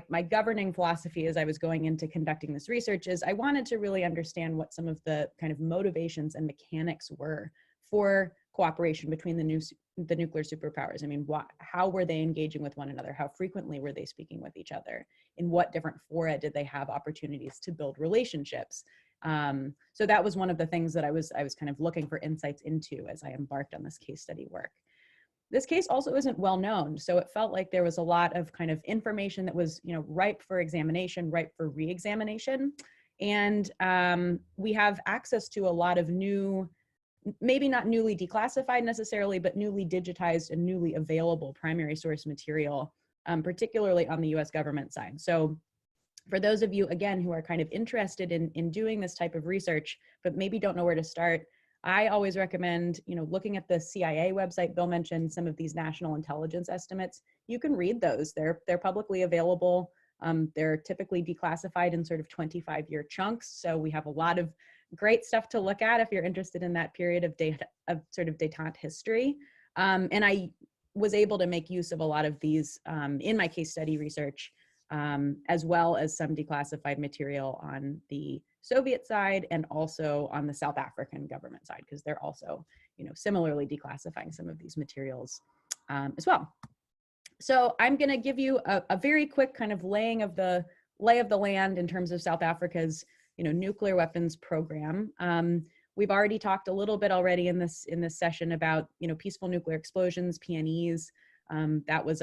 my governing philosophy as I was going into conducting this research is I wanted to really understand what some of the kind of motivations and mechanics were for cooperation between the nuclear superpowers. I mean, how were they engaging with one another? How frequently were they speaking with each other? In what different fora did they have opportunities to build relationships? So that was one of the things that I was kind of looking for insights into as I embarked on this case study work. This case also isn't well known, so it felt like there was a lot of kind of information that was, ripe for examination, ripe for re-examination. And we have access to a lot of new, maybe not newly declassified necessarily, but newly digitized and newly available primary source material, particularly on the US government side. So for those of you, again, who are kind of interested in doing this type of research, but maybe don't know where to start, I always recommend, looking at the CIA website. Bill mentioned some of these national intelligence estimates. You can read those. They're publicly available. They're typically declassified in sort of 25-year chunks. So we have a lot of great stuff to look at if you're interested in that period of sort of détente history. And I was able to make use of a lot of these in my case study research, as well as some declassified material on the Soviet side and also on the South African government side, because they're also, similarly declassifying some of these materials as well. So I'm going to give you a very quick kind of lay of the land in terms of South Africa's, nuclear weapons program. We've already talked a little bit already in this session about, peaceful nuclear explosions, PNEs. That was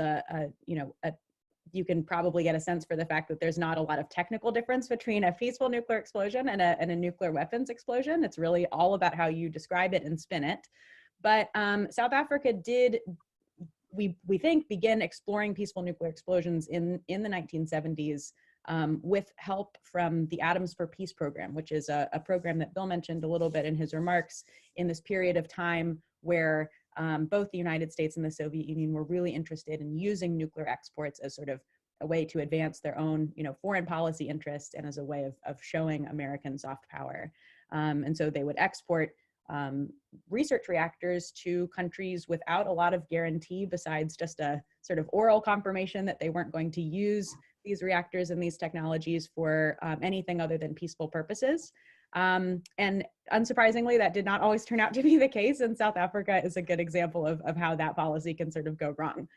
you can probably get a sense for the fact that there's not a lot of technical difference between a peaceful nuclear explosion and a nuclear weapons explosion. It's really all about how you describe it and spin it. But South Africa did, we think, begin exploring peaceful nuclear explosions in the 1970s with help from the Atoms for Peace program, which is a program that Bill mentioned a little bit in his remarks, in this period of time where both the United States and the Soviet Union were really interested in using nuclear exports as sort of a way to advance their own, foreign policy interests and as a way of showing American soft power. And so they would export research reactors to countries without a lot of guarantee besides just a sort of oral confirmation that they weren't going to use these reactors and these technologies for anything other than peaceful purposes. And unsurprisingly, that did not always turn out to be the case, and South Africa is a good example of how that policy can sort of go wrong.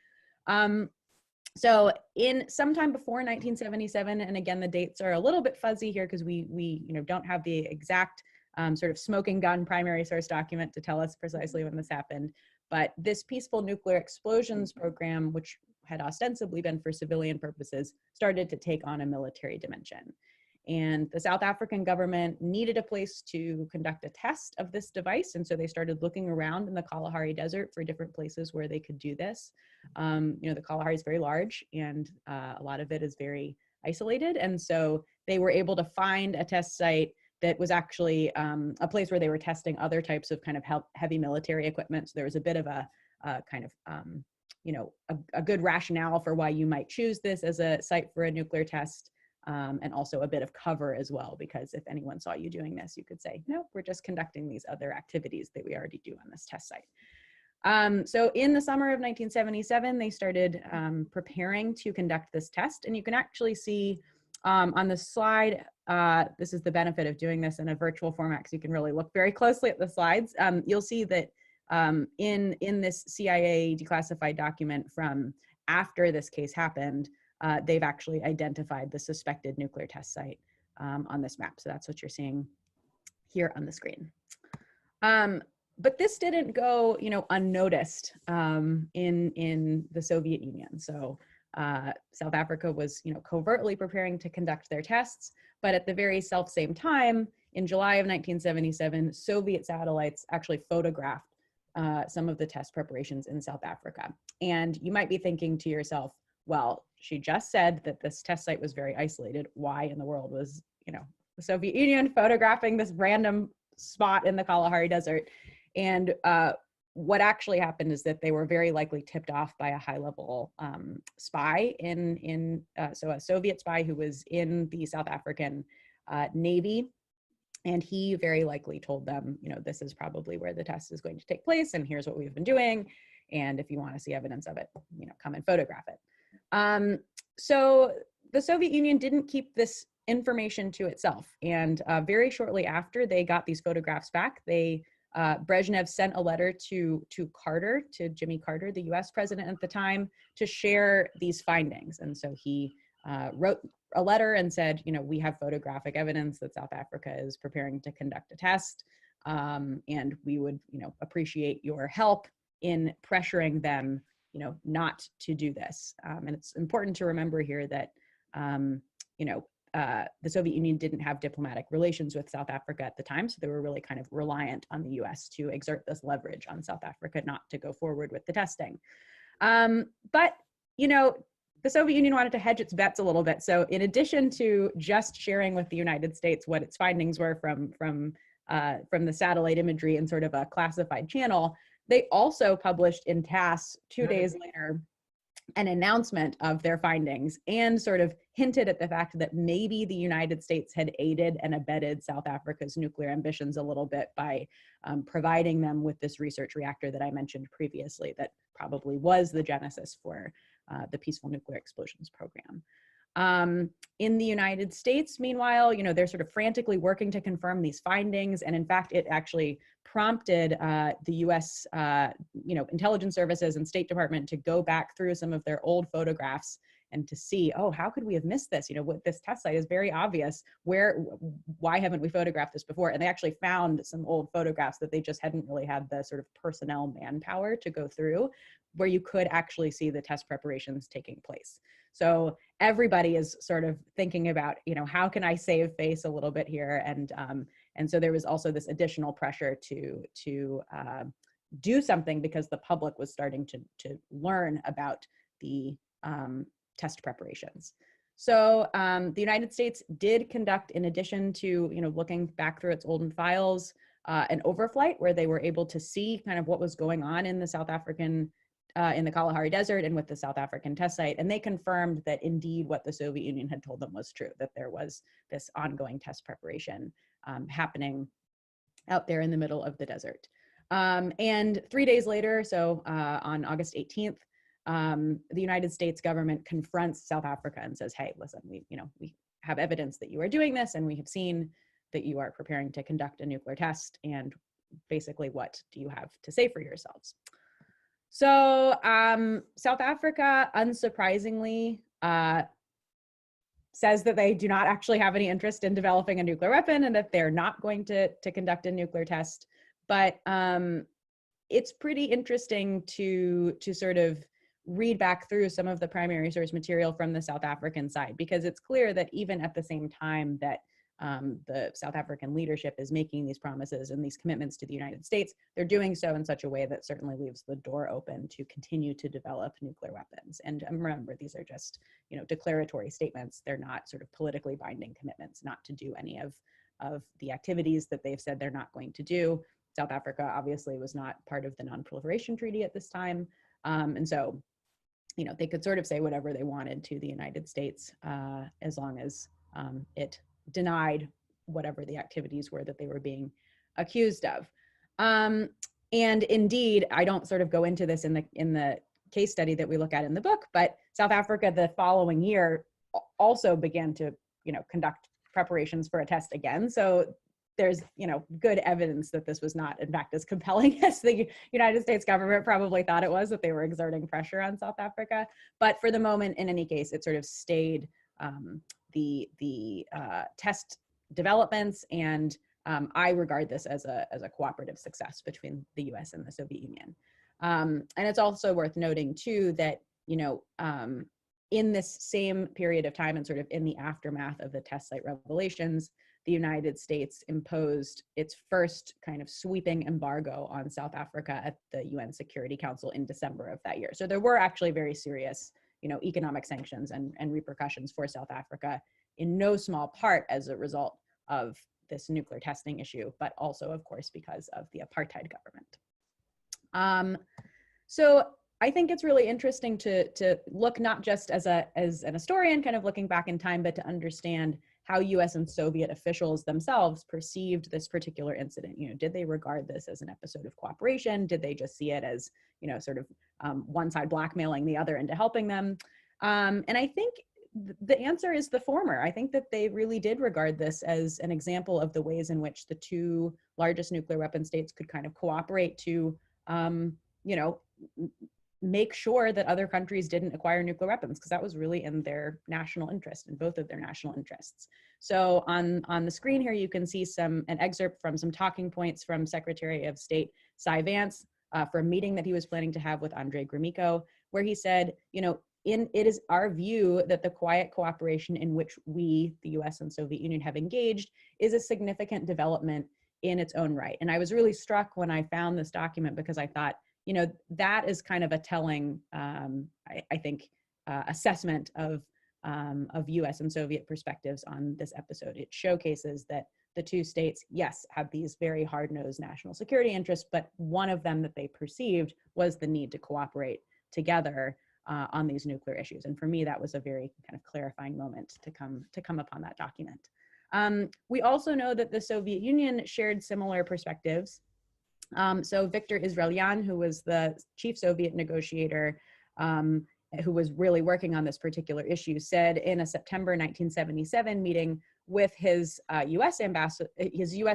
So in sometime before 1977, and again, the dates are a little bit fuzzy here because we don't have the exact sort of smoking gun primary source document to tell us precisely when this happened, but this peaceful nuclear explosions program, which had ostensibly been for civilian purposes, started to take on a military dimension. And the South African government needed a place to conduct a test of this device. And so they started looking around in the Kalahari Desert for different places where they could do this. The Kalahari is very large and a lot of it is very isolated. And so they were able to find a test site that was actually a place where they were testing other types of kind of heavy military equipment. So there was a bit of a good rationale for why you might choose this as a site for a nuclear test. And also a bit of cover as well, because if anyone saw you doing this, you could say, no, we're just conducting these other activities that we already do on this test site. So in the summer of 1977, they started preparing to conduct this test. And you can actually see on the slide, this is the benefit of doing this in a virtual format, because you can really look very closely at the slides. You'll see that in this CIA declassified document from after this case happened, they've actually identified the suspected nuclear test site on this map. So that's what you're seeing here on the screen. But this didn't go, unnoticed in the Soviet Union. So South Africa was, covertly preparing to conduct their tests, but at the very same time, in July of 1977, Soviet satellites actually photographed some of the test preparations in South Africa. And you might be thinking to yourself, well, she just said that this test site was very isolated. Why in the world was, the Soviet Union photographing this random spot in the Kalahari Desert? And what actually happened is that they were very likely tipped off by a high-level spy so a Soviet spy who was in the South African Navy. And he very likely told them, this is probably where the test is going to take place, and here's what we've been doing. And if you want to see evidence of it, come and photograph it. So the Soviet Union didn't keep this information to itself. And very shortly after they got these photographs back, Brezhnev sent a letter to Jimmy Carter, the US president at the time, to share these findings. And so he wrote a letter and said, we have photographic evidence that South Africa is preparing to conduct a test. And we would, appreciate your help in pressuring them, not to do this. And it's important to remember here that, the Soviet Union didn't have diplomatic relations with South Africa at the time, so they were really kind of reliant on the US to exert this leverage on South Africa not to go forward with the testing. But, the Soviet Union wanted to hedge its bets a little bit. So in addition to just sharing with the United States what its findings were from the satellite imagery in sort of a classified channel, they also published in TASS 2 days later an announcement of their findings and sort of hinted at the fact that maybe the United States had aided and abetted South Africa's nuclear ambitions a little bit by providing them with this research reactor that I mentioned previously that probably was the genesis for the Peaceful Nuclear Explosions program. In the United States, meanwhile, they're sort of frantically working to confirm these findings. And in fact, it actually prompted the US, intelligence services and State Department to go back through some of their old photographs and to see, oh, how could we have missed this? What this test site is very obvious. Why haven't we photographed this before? And they actually found some old photographs that they just hadn't really had the sort of personnel manpower to go through, where you could actually see the test preparations taking place. So everybody is sort of thinking about, how can I save face a little bit here? And so there was also this additional pressure to do something, because the public was starting to learn about the test preparations. So the United States did conduct, in addition to looking back through its olden files, an overflight where they were able to see kind of what was going on in the South African in the Kalahari Desert and with the South African test site. And they confirmed that indeed what the Soviet Union had told them was true, that there was this ongoing test preparation happening out there in the middle of the desert. And 3 days later, so on August 18th, the United States government confronts South Africa and says, hey, listen, we have evidence that you are doing this, and we have seen that you are preparing to conduct a nuclear test, and basically, what do you have to say for yourselves? So South Africa, unsurprisingly, says that they do not actually have any interest in developing a nuclear weapon, and that they're not going to conduct a nuclear test. But it's pretty interesting to sort of read back through some of the primary source material from the South African side, because it's clear that even at the same time that the South African leadership is making these promises and these commitments to the United States, they're doing so in such a way that certainly leaves the door open to continue to develop nuclear weapons. And remember, these are just, declaratory statements. They're not sort of politically binding commitments not to do any of the activities that they've said they're not going to do. South Africa obviously was not part of the Non-Proliferation Treaty at this time. And so, they could sort of say whatever they wanted to the United States as long as it denied whatever the activities were that they were being accused of. And indeed, I don't sort of go into this in the case study that we look at in the book, but South Africa the following year also began to, conduct preparations for a test again. So there's, good evidence that this was not, in fact, as compelling as the United States government probably thought it was, that they were exerting pressure on South Africa. But for the moment, in any case, it sort of stayed the test developments, and I regard this as a cooperative success between the U.S. and the Soviet Union. And it's also worth noting too that in this same period of time, and sort of in the aftermath of the test site revelations, the United States imposed its first kind of sweeping embargo on South Africa at the UN Security Council in December of that year. So there were actually very serious, economic sanctions and repercussions for South Africa, in no small part as a result of this nuclear testing issue, but also, of course, because of the apartheid government. So I think it's really interesting to look not just as an historian, kind of looking back in time, but to understand how US and Soviet officials themselves perceived this particular incident. Did they regard this as an episode of cooperation? Did they just see it as, sort of one side blackmailing the other into helping them? And I think the answer is the former. I think that they really did regard this as an example of the ways in which the two largest nuclear weapon states could kind of cooperate to, make sure that other countries didn't acquire nuclear weapons, because that was really in their national interest, in both of their national interests. So on the screen here, you can see an excerpt from some talking points from Secretary of State Cy Vance for a meeting that he was planning to have with Andrei Gromyko, where he said, it is our view that the quiet cooperation in which we, the US and Soviet Union, have engaged is a significant development in its own right. And I was really struck when I found this document, because I thought, that is kind of a telling, I think, assessment of US and Soviet perspectives on this episode. It showcases that the two states, yes, have these very hard-nosed national security interests, but one of them that they perceived was the need to cooperate together on these nuclear issues. And for me, that was a very kind of clarifying moment to come upon that document. We also know that the Soviet Union shared similar perspectives. So Viktor Israelyan, who was the chief Soviet negotiator, who was really working on this particular issue, said in a September 1977 meeting with his U.S.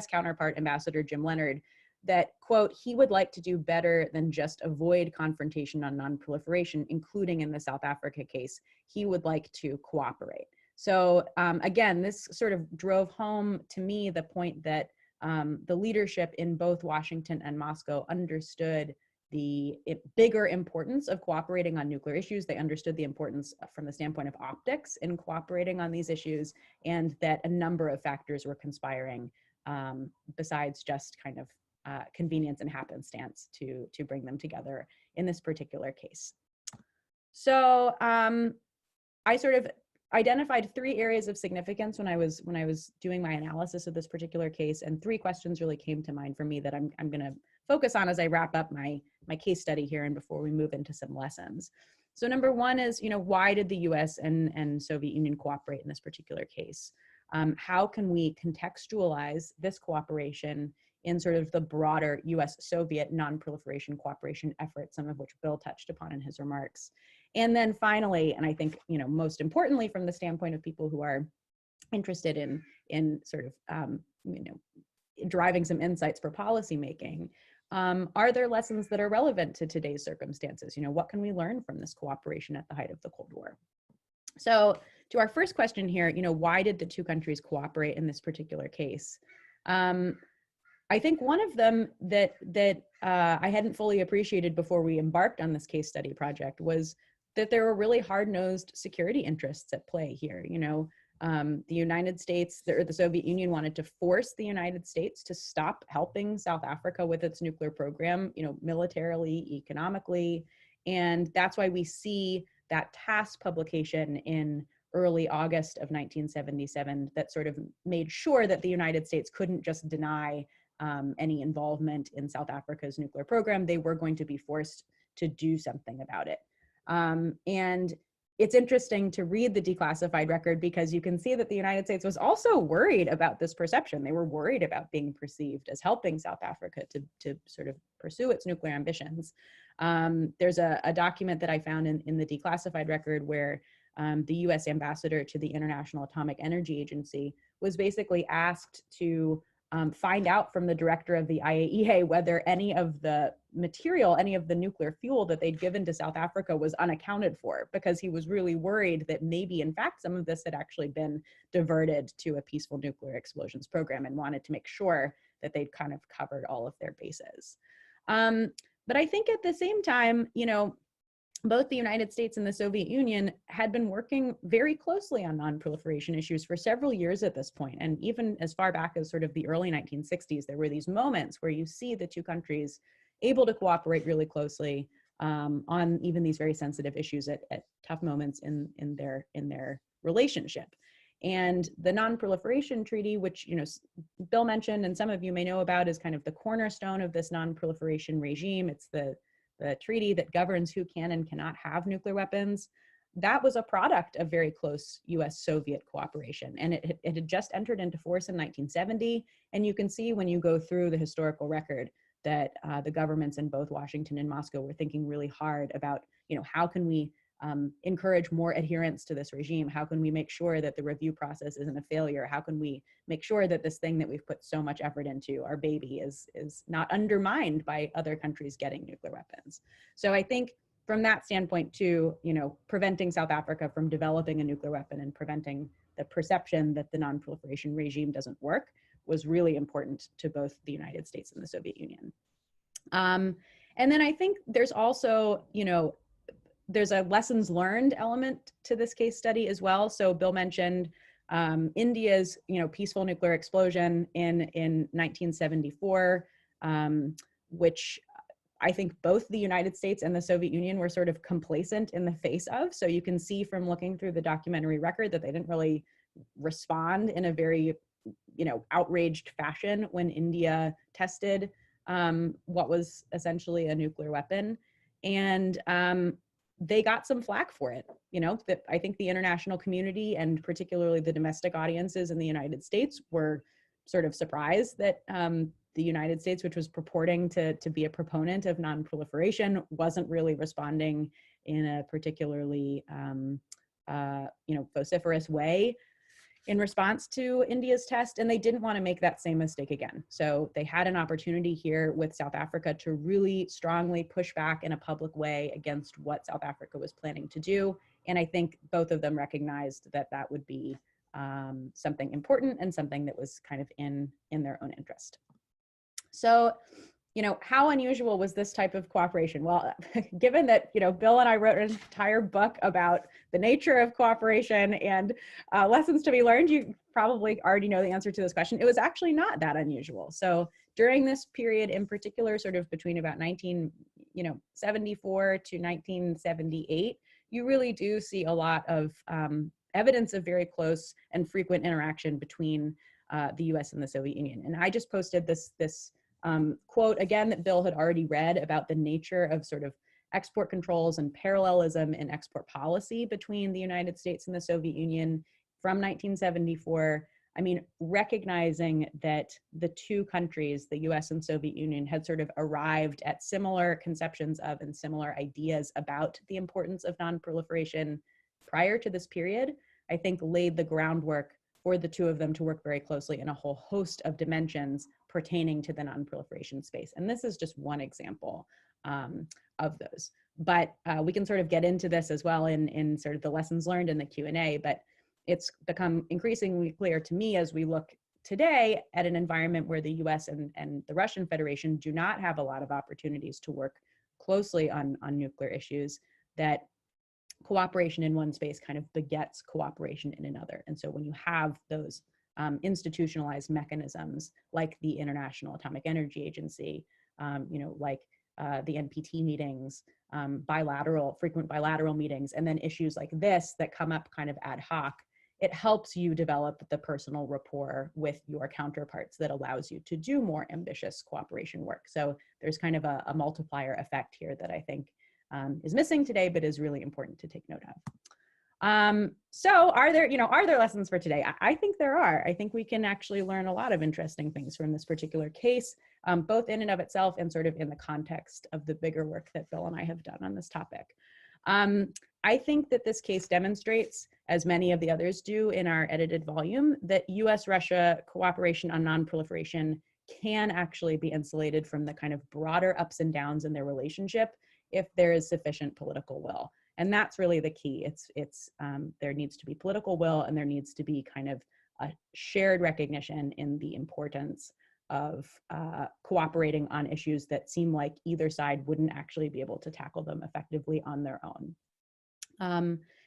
counterpart, Ambassador Jim Leonard, that, quote, he would like to do better than just avoid confrontation on non-proliferation, including in the South Africa case. He would like to cooperate. So again, this sort of drove home to me the point that the leadership in both Washington and Moscow understood the bigger importance of cooperating on nuclear issues. They understood the importance from the standpoint of optics in cooperating on these issues, and that a number of factors were conspiring besides just kind of convenience and happenstance to bring them together in this particular case. So I sort of identified 3 areas of significance when I was doing my analysis of this particular case, and 3 questions really came to mind for me that I'm going to focus on as I wrap up my case study here and before we move into some lessons. So number 1 is, why did the U.S. and Soviet Union cooperate in this particular case? How can we contextualize this cooperation in sort of the broader U.S.-Soviet non-proliferation cooperation effort, some of which Bill touched upon in his remarks? And then finally, and I think, most importantly from the standpoint of people who are interested in sort of, driving some insights for policymaking, are there lessons that are relevant to today's circumstances? What can we learn from this cooperation at the height of the Cold War? So to our first question here, why did the 2 countries cooperate in this particular case? I think one of them that I hadn't fully appreciated before we embarked on this case study project was that there were really hard-nosed security interests at play here. The United States, or the Soviet Union, wanted to force the United States to stop helping South Africa with its nuclear program, militarily, economically. And that's why we see that TASS publication in early August of 1977 that sort of made sure that the United States couldn't just deny any involvement in South Africa's nuclear program. They were going to be forced to do something about it. And it's interesting to read the declassified record because you can see that the United States was also worried about this perception. They were worried about being perceived as helping South Africa to sort of pursue its nuclear ambitions. There's a document that I found in the declassified record where the US ambassador to the International Atomic Energy Agency was basically asked to find out from the director of the IAEA whether any of the material, any of the nuclear fuel that they'd given to South Africa was unaccounted for, because he was really worried that maybe, in fact, some of this had actually been diverted to a peaceful nuclear explosions program, and wanted to make sure that they'd kind of covered all of their bases. But I think at the same time, both the United States and the Soviet Union had been working very closely on non-proliferation issues for several years at this point. And even as far back as sort of the early 1960s, there were these moments where you see the 2 countries able to cooperate really closely on even these very sensitive issues at tough moments in their relationship. And the Non-Proliferation Treaty, which Bill mentioned and some of you may know about, is kind of the cornerstone of this non-proliferation regime. It's the treaty that governs who can and cannot have nuclear weapons. That was a product of very close US-Soviet cooperation, and it had just entered into force in 1970. And you can see when you go through the historical record that the governments in both Washington and Moscow were thinking really hard about, how can we encourage more adherence to this regime? How can we make sure that the review process isn't a failure? How can we make sure that this thing that we've put so much effort into, our baby, is not undermined by other countries getting nuclear weapons? So I think from that standpoint too, preventing South Africa from developing a nuclear weapon and preventing the perception that the non-proliferation regime doesn't work was really important to both the United States and the Soviet Union. And then I think there's also, there's a lessons learned element to this case study as well. So Bill mentioned India's, peaceful nuclear explosion in 1974, which I think both the United States and the Soviet Union were sort of complacent in the face of. So you can see from looking through the documentary record that they didn't really respond in a very, outraged fashion when India tested what was essentially a nuclear weapon. And they got some flack for it. That I think the international community and particularly the domestic audiences in the United States were sort of surprised that the United States, which was purporting to be a proponent of non-proliferation, wasn't really responding in a particularly vociferous way in response to India's test, and they didn't want to make that same mistake again. So they had an opportunity here with South Africa to really strongly push back in a public way against what South Africa was planning to do. And I think both of them recognized that that would be something important and something that was kind of in their own interest. So, how unusual was this type of cooperation? Well, given that, Bill and I wrote an entire book about the nature of cooperation and lessons to be learned, you probably already know the answer to this question. It was actually not that unusual. So during this period in particular, sort of between about 1974 to 1978, you really do see a lot of evidence of very close and frequent interaction between the US and the Soviet Union. And I just posted this quote again that Bill had already read about the nature of sort of export controls and parallelism in export policy between the United States and the Soviet Union from 1974. I mean, recognizing that the two countries, the US and Soviet Union, had sort of arrived at similar conceptions of and similar ideas about the importance of non-proliferation prior to this period, I think laid the groundwork for the two of them to work very closely in a whole host of dimensions pertaining to the non-proliferation space. And this is just one example of those. But we can sort of get into this as well in sort of the lessons learned in the Q&A, but it's become increasingly clear to me as we look today at an environment where the US and the Russian Federation do not have a lot of opportunities to work closely on nuclear issues, that cooperation in one space kind of begets cooperation in another. And so when you have those institutionalized mechanisms like the International Atomic Energy Agency, like the NPT meetings, frequent bilateral meetings, and then issues like this that come up kind of ad hoc, it helps you develop the personal rapport with your counterparts that allows you to do more ambitious cooperation work. So there's kind of a multiplier effect here that I think is missing today, but is really important to take note of. So are there lessons for today? I think there are. I think we can actually learn a lot of interesting things from this particular case, both in and of itself and sort of in the context of the bigger work that Bill and I have done on this topic. I think that this case demonstrates, as many of the others do in our edited volume, that US-Russia cooperation on non-proliferation can actually be insulated from the kind of broader ups and downs in their relationship if there is sufficient political will. And that's really the key. There needs to be political will, and there needs to be kind of a shared recognition in the importance of cooperating on issues that seem like either side wouldn't actually be able to tackle them effectively on their own.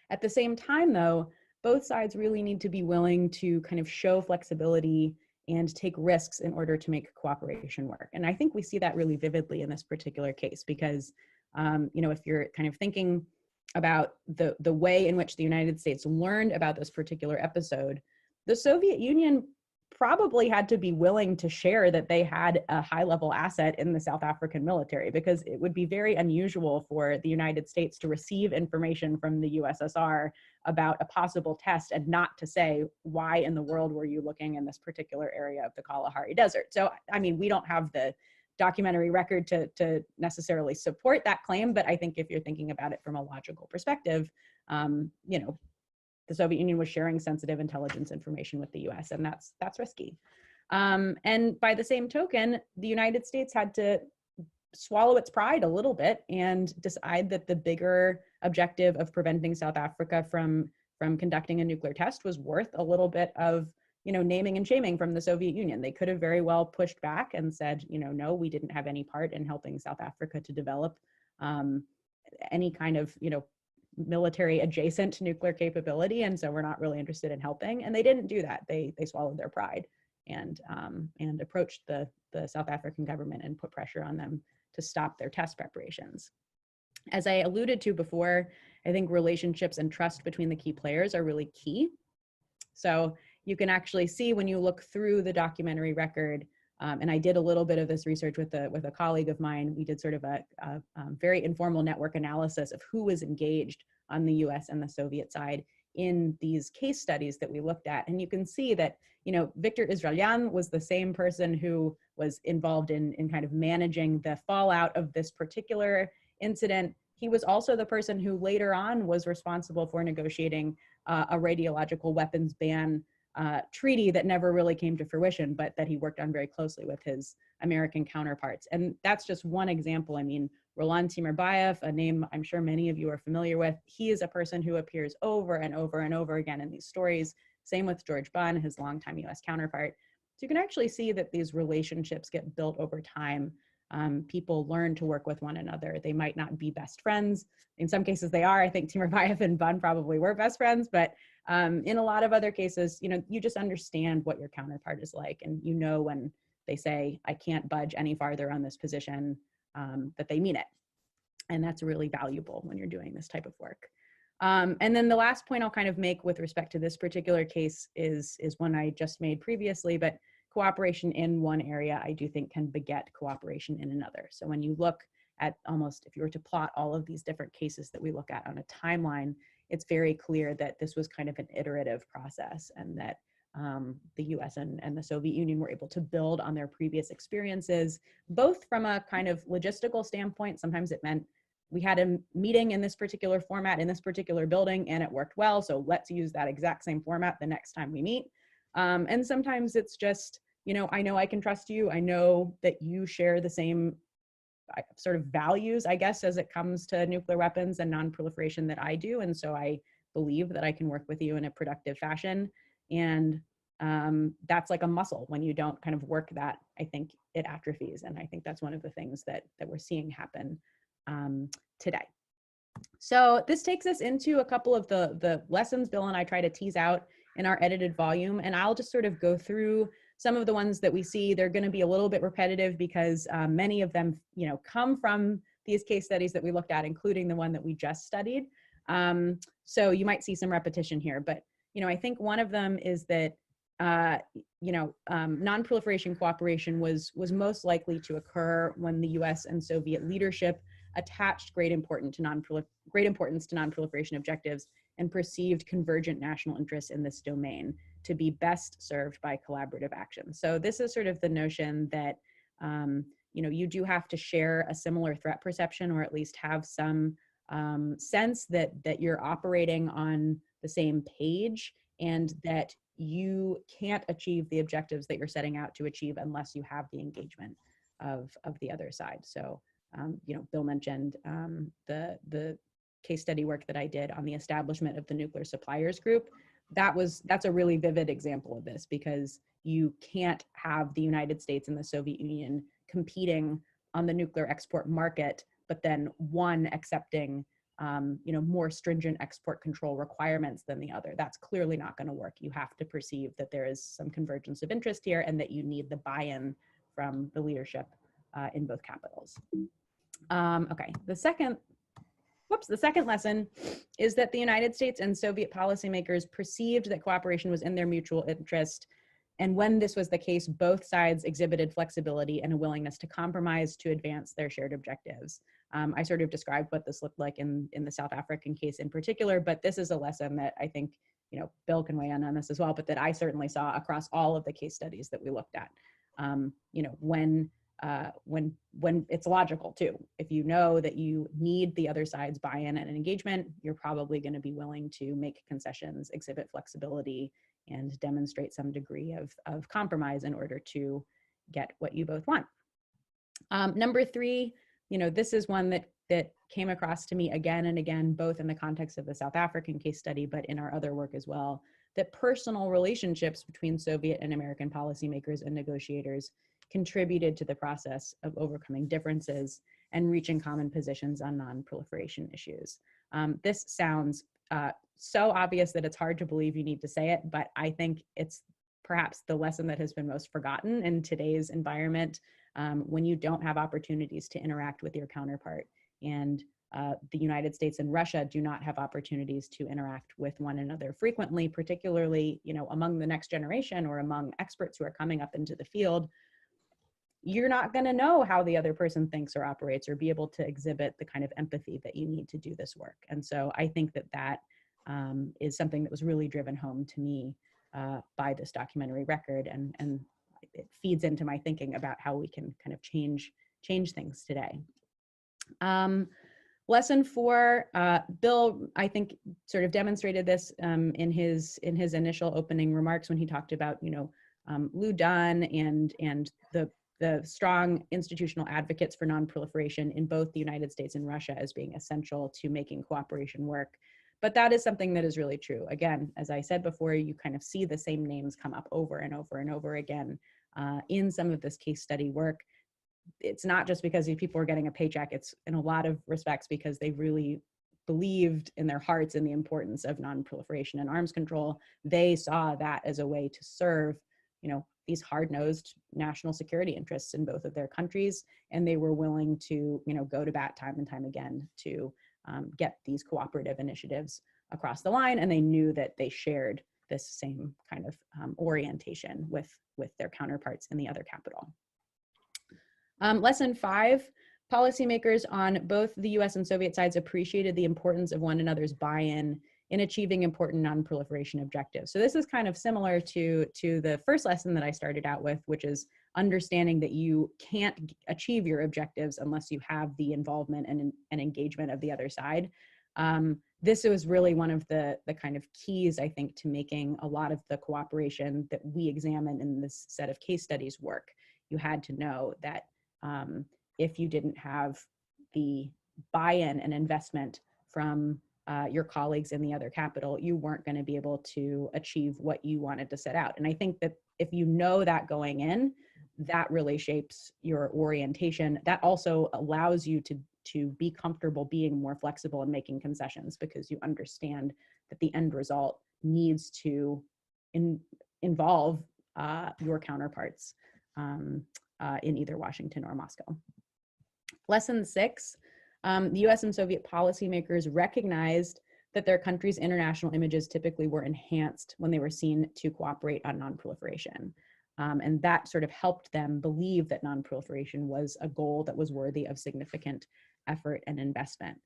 At the same time, though, both sides really need to be willing to kind of show flexibility and take risks in order to make cooperation work. And I think we see that really vividly in this particular case, because if you're kind of thinking about the way in which the United States learned about this particular episode, the Soviet Union probably had to be willing to share that they had a high-level asset in the South African military, because it would be very unusual for the United States to receive information from the USSR about a possible test and not to say, why in the world were you looking in this particular area of the Kalahari Desert? So, I mean, we don't have the documentary record to necessarily support that claim, but I think if you're thinking about it from a logical perspective, the Soviet Union was sharing sensitive intelligence information with the US, and that's risky. And by the same token, the United States had to swallow its pride a little bit and decide that the bigger objective of preventing South Africa from conducting a nuclear test was worth a little bit of naming and shaming from the Soviet Union. They could have very well pushed back and said, no, we didn't have any part in helping South Africa to develop any kind of, military adjacent nuclear capability, and so we're not really interested in helping. And they didn't do that. They swallowed their pride and approached the South African government and put pressure on them to stop their test preparations. As I alluded to before, I think relationships and trust between the key players are really key. So you can actually see when you look through the documentary record, and I did a little bit of this research with a colleague of mine. We did sort of a very informal network analysis of who was engaged on the US and the Soviet side in these case studies that we looked at. And you can see that, Victor Israelyan was the same person who was involved in kind of managing the fallout of this particular incident. He was also the person who later on was responsible for negotiating a radiological weapons ban treaty that never really came to fruition, but that he worked on very closely with his American counterparts. And that's just one example. I mean, Roland Timirbayev, a name I'm sure many of you are familiar with, he is a person who appears over and over and over again in these stories. Same with George Bunn, his longtime US counterpart. So you can actually see that these relationships get built over time. People learn to work with one another. They might not be best friends. In some cases they are. I think Timirbayev and Bunn probably were best friends, but in a lot of other cases, you just understand what your counterpart is like, and when they say, I can't budge any farther on this position, that they mean it. And that's really valuable when you're doing this type of work. And then the last point I'll kind of make with respect to this particular case is one I just made previously, but cooperation in one area I do think can beget cooperation in another. So when you look at if you were to plot all of these different cases that we look at on a timeline, it's very clear that this was kind of an iterative process, and that the US and the Soviet Union were able to build on their previous experiences, both from a kind of logistical standpoint. Sometimes it meant we had a meeting in this particular format in this particular building and it worked well, so let's use that exact same format the next time we meet. And sometimes it's just, I know I can trust you. I know that you share the same sort of values, I guess, as it comes to nuclear weapons and non-proliferation that I do. And so I believe that I can work with you in a productive fashion. And that's like a muscle. When you don't kind of work that, I think it atrophies. And I think that's one of the things that we're seeing happen today. So this takes us into a couple of the lessons Bill and I try to tease out in our edited volume. And I'll just sort of go through some of the ones that we see. They're going to be a little bit repetitive because many of them, come from these case studies that we looked at, including the one that we just studied. So you might see some repetition here, but, I think one of them is that, non-proliferation cooperation was most likely to occur when the US and Soviet leadership attached great importance to non-proliferation objectives and perceived convergent national interests in this domain to be best served by collaborative action. So this is sort of the notion that, you do have to share a similar threat perception, or at least have some sense that you're operating on the same page, and that you can't achieve the objectives that you're setting out to achieve unless you have the engagement of the other side. So, Bill mentioned the case study work that I did on the establishment of the Nuclear Suppliers Group. That's a really vivid example of this, because you can't have the United States and the Soviet Union competing on the nuclear export market, but then one accepting more stringent export control requirements than the other. That's clearly not going to work. You have to perceive that there is some convergence of interest here, and that you need the buy-in from the leadership in both capitals. Okay, the second lesson is that the United States and Soviet policymakers perceived that cooperation was in their mutual interest. And when this was the case, both sides exhibited flexibility and a willingness to compromise to advance their shared objectives. I sort of described what this looked like in the South African case in particular, but this is a lesson that I think, Bill can weigh in on this as well, but that I certainly saw across all of the case studies that we looked at. When it's logical too. If you know that you need the other side's buy-in and engagement, you're probably going to be willing to make concessions, exhibit flexibility, and demonstrate some degree of compromise in order to get what you both want. Number three, this is one that came across to me again and again, both in the context of the South African case study, but in our other work as well, that personal relationships between Soviet and American policymakers and negotiators contributed to the process of overcoming differences and reaching common positions on non-proliferation issues. This sounds so obvious that it's hard to believe you need to say it, but I think it's perhaps the lesson that has been most forgotten in today's environment, when you don't have opportunities to interact with your counterpart. And the United States and Russia do not have opportunities to interact with one another frequently, particularly, among the next generation or among experts who are coming up into the field. You're not going to know how the other person thinks or operates, or be able to exhibit the kind of empathy that you need to do this work. And so I think that is something that was really driven home to me by this documentary record, and it feeds into my thinking about how we can kind of change things today. Lesson 4, Bill, I think, sort of demonstrated this in his initial opening remarks when he talked about, Lugar and the strong institutional advocates for non-proliferation in both the United States and Russia as being essential to making cooperation work. But that is something that is really true. Again, as I said before, you kind of see the same names come up over and over and over again in some of this case study work. It's not just because these people are getting a paycheck, it's in a lot of respects because they really believed in their hearts in the importance of non-proliferation and arms control. They saw that as a way to serve, these hard-nosed national security interests in both of their countries, and they were willing to, go to bat time and time again to get these cooperative initiatives across the line, and they knew that they shared this same kind of orientation with their counterparts in the other capital. Lesson 5, policymakers on both the US and Soviet sides appreciated the importance of one another's buy-in in achieving important non-proliferation objectives. So this is kind of similar to the first lesson that I started out with, which is understanding that you can't achieve your objectives unless you have the involvement and engagement of the other side. This was really one of the kind of keys, I think, to making a lot of the cooperation that we examine in this set of case studies work. You had to know that if you didn't have the buy-in and investment from your colleagues in the other capital, you weren't going to be able to achieve what you wanted to set out. And I think that if you know that going in, that really shapes your orientation. That also allows you to be comfortable being more flexible and making concessions, because you understand that the end result needs to involve your counterparts in either Washington or Moscow. Lesson 6, the US and Soviet policymakers recognized that their countries' international images typically were enhanced when they were seen to cooperate on non-proliferation. And that sort of helped them believe that non-proliferation was a goal that was worthy of significant effort and investment.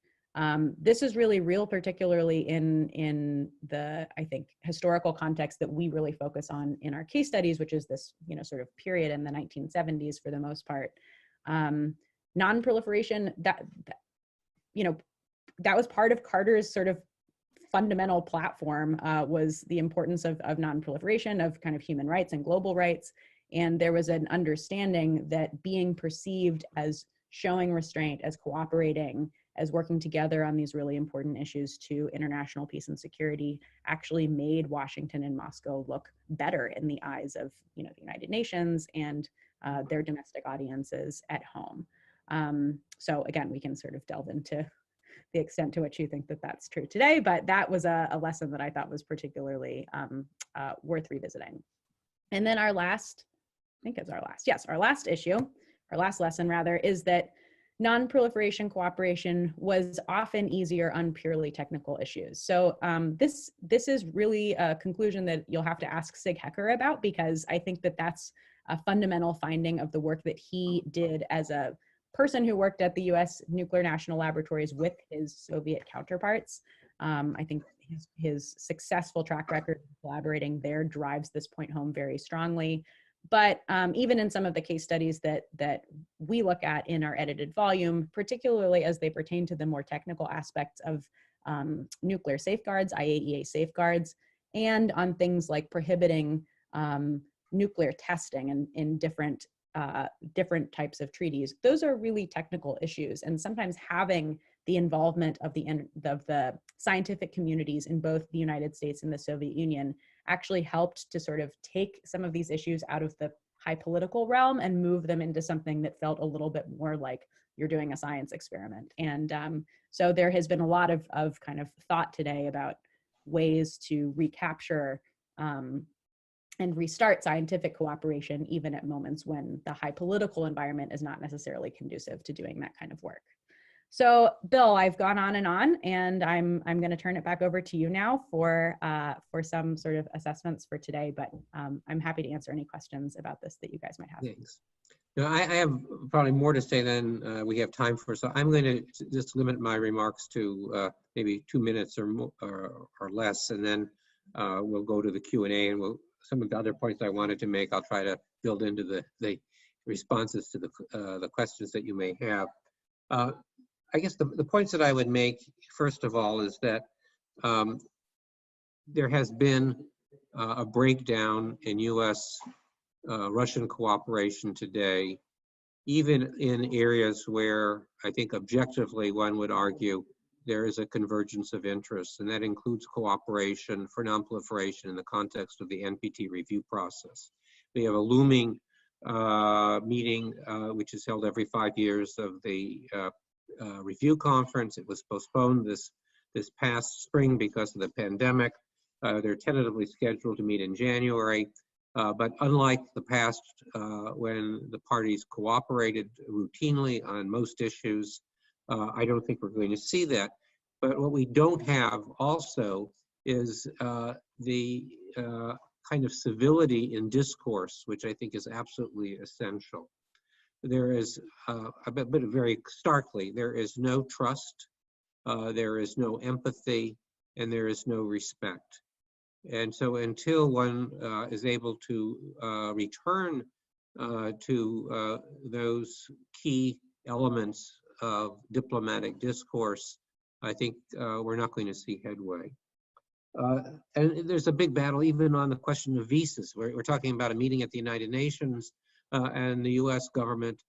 This is really real, particularly in the, I think, historical context that we really focus on in our case studies, which is this, sort of period in the 1970s for the most part. Non-proliferation, that was part of Carter's sort of fundamental platform, was the importance of non-proliferation, of kind of human rights and global rights. And there was an understanding that being perceived as showing restraint, as cooperating, as working together on these really important issues to international peace and security actually made Washington and Moscow look better in the eyes of, the United Nations and their domestic audiences at home. So again, we can sort of delve into the extent to which you think that that's true today, but that was a lesson that I thought was particularly worth revisiting. And then our last lesson rather, is that non-proliferation cooperation was often easier on purely technical issues. So this is really a conclusion that you'll have to ask Sig Hecker about, because I think that that's a fundamental finding of the work that he did as a person who worked at the US Nuclear National Laboratories with his Soviet counterparts. I think his successful track record of collaborating there drives this point home very strongly. But even in some of the case studies that we look at in our edited volume, particularly as they pertain to the more technical aspects of nuclear safeguards, IAEA safeguards, and on things like prohibiting nuclear testing in different types of treaties, those are really technical issues. And sometimes having the involvement of the scientific communities in both the United States and the Soviet Union actually helped to sort of take some of these issues out of the high political realm and move them into something that felt a little bit more like you're doing a science experiment. And so there has been a lot of kind of thought today about ways to recapture and restart scientific cooperation, even at moments when the high political environment is not necessarily conducive to doing that kind of work. So, Bill, I've gone on, and I'm going to turn it back over to you now for some sort of assessments for today. But I'm happy to answer any questions about this that you guys might have. Thanks. Now, I have probably more to say than we have time for, so I'm going to just limit my remarks to maybe 2 minutes or more, or less, and then we'll go to the Q&A, and some of the other points I wanted to make, I'll try to build into the responses to the questions that you may have. I guess the points that I would make, first of all, is that there has been a breakdown in U.S.-Russian cooperation today, even in areas where I think objectively one would argue there is a convergence of interests, and that includes cooperation for nonproliferation in the context of the NPT review process. We have a looming meeting, which is held every 5 years, of the review conference. It was postponed this past spring because of the pandemic. They're tentatively scheduled to meet in January, but unlike the past when the parties cooperated routinely on most issues, I don't think we're going to see that. But what we don't have also is the kind of civility in discourse, which I think is absolutely essential. There is, but very starkly, there is no trust, there is no empathy, and there is no respect. And so until one is able to return to those key elements of diplomatic discourse, I think we're not going to see headway. And there's a big battle even on the question of visas. We're talking about a meeting at the United Nations, and the US government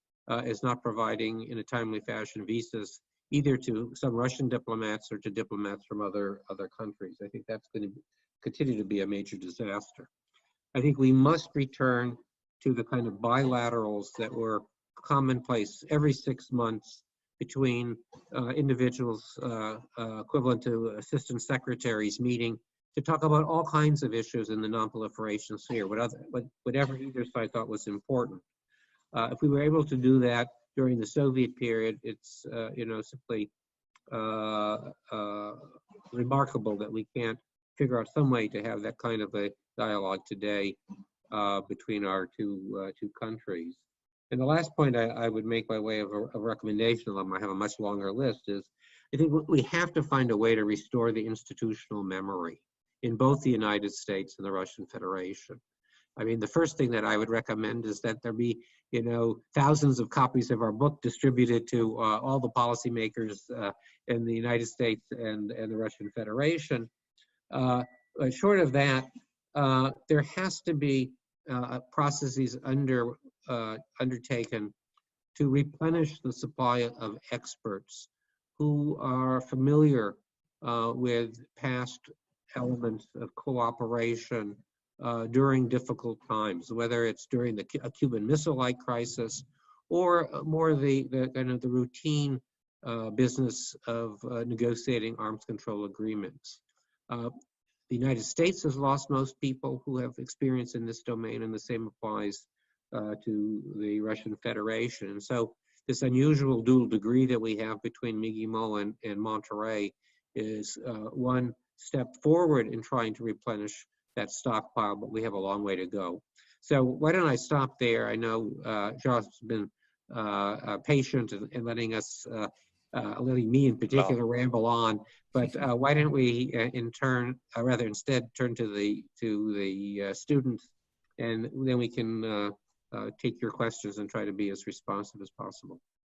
is not providing in a timely fashion visas either to some Russian diplomats or to diplomats from other countries. I think that's going to continue to be a major disaster. I think we must return to the kind of bilaterals that were commonplace every 6 months between individuals equivalent to assistant secretaries meeting to talk about all kinds of issues in the nonproliferation sphere, whatever either side thought was important. If we were able to do that during the Soviet period, it's simply remarkable that we can't figure out some way to have that kind of a dialogue today between our two countries. And the last point I would make by way of a recommendation, I have a much longer list, is I think we have to find a way to restore the institutional memory in both the United States and the Russian Federation. I mean, the first thing that I would recommend is that there be, thousands of copies of our book distributed to all the policymakers in the United States and the Russian Federation. Short of that, there has to be processes undertaken to replenish the supply of experts who are familiar with past elements of cooperation during difficult times, whether it's during the Cuban Missile-like crisis or more the kind of the routine business of negotiating arms control agreements. The United States has lost most people who have experience in this domain, and the same applies to the Russian Federation. And so this unusual dual degree that we have between Migimo and Monterey is one step forward in trying to replenish that stockpile, but we have a long way to go. So why don't I stop there? I know Josh has been patient in letting us, letting me in particular ramble on, but why don't we instead turn to the students, and then we can take your questions and try to be as responsive as possible.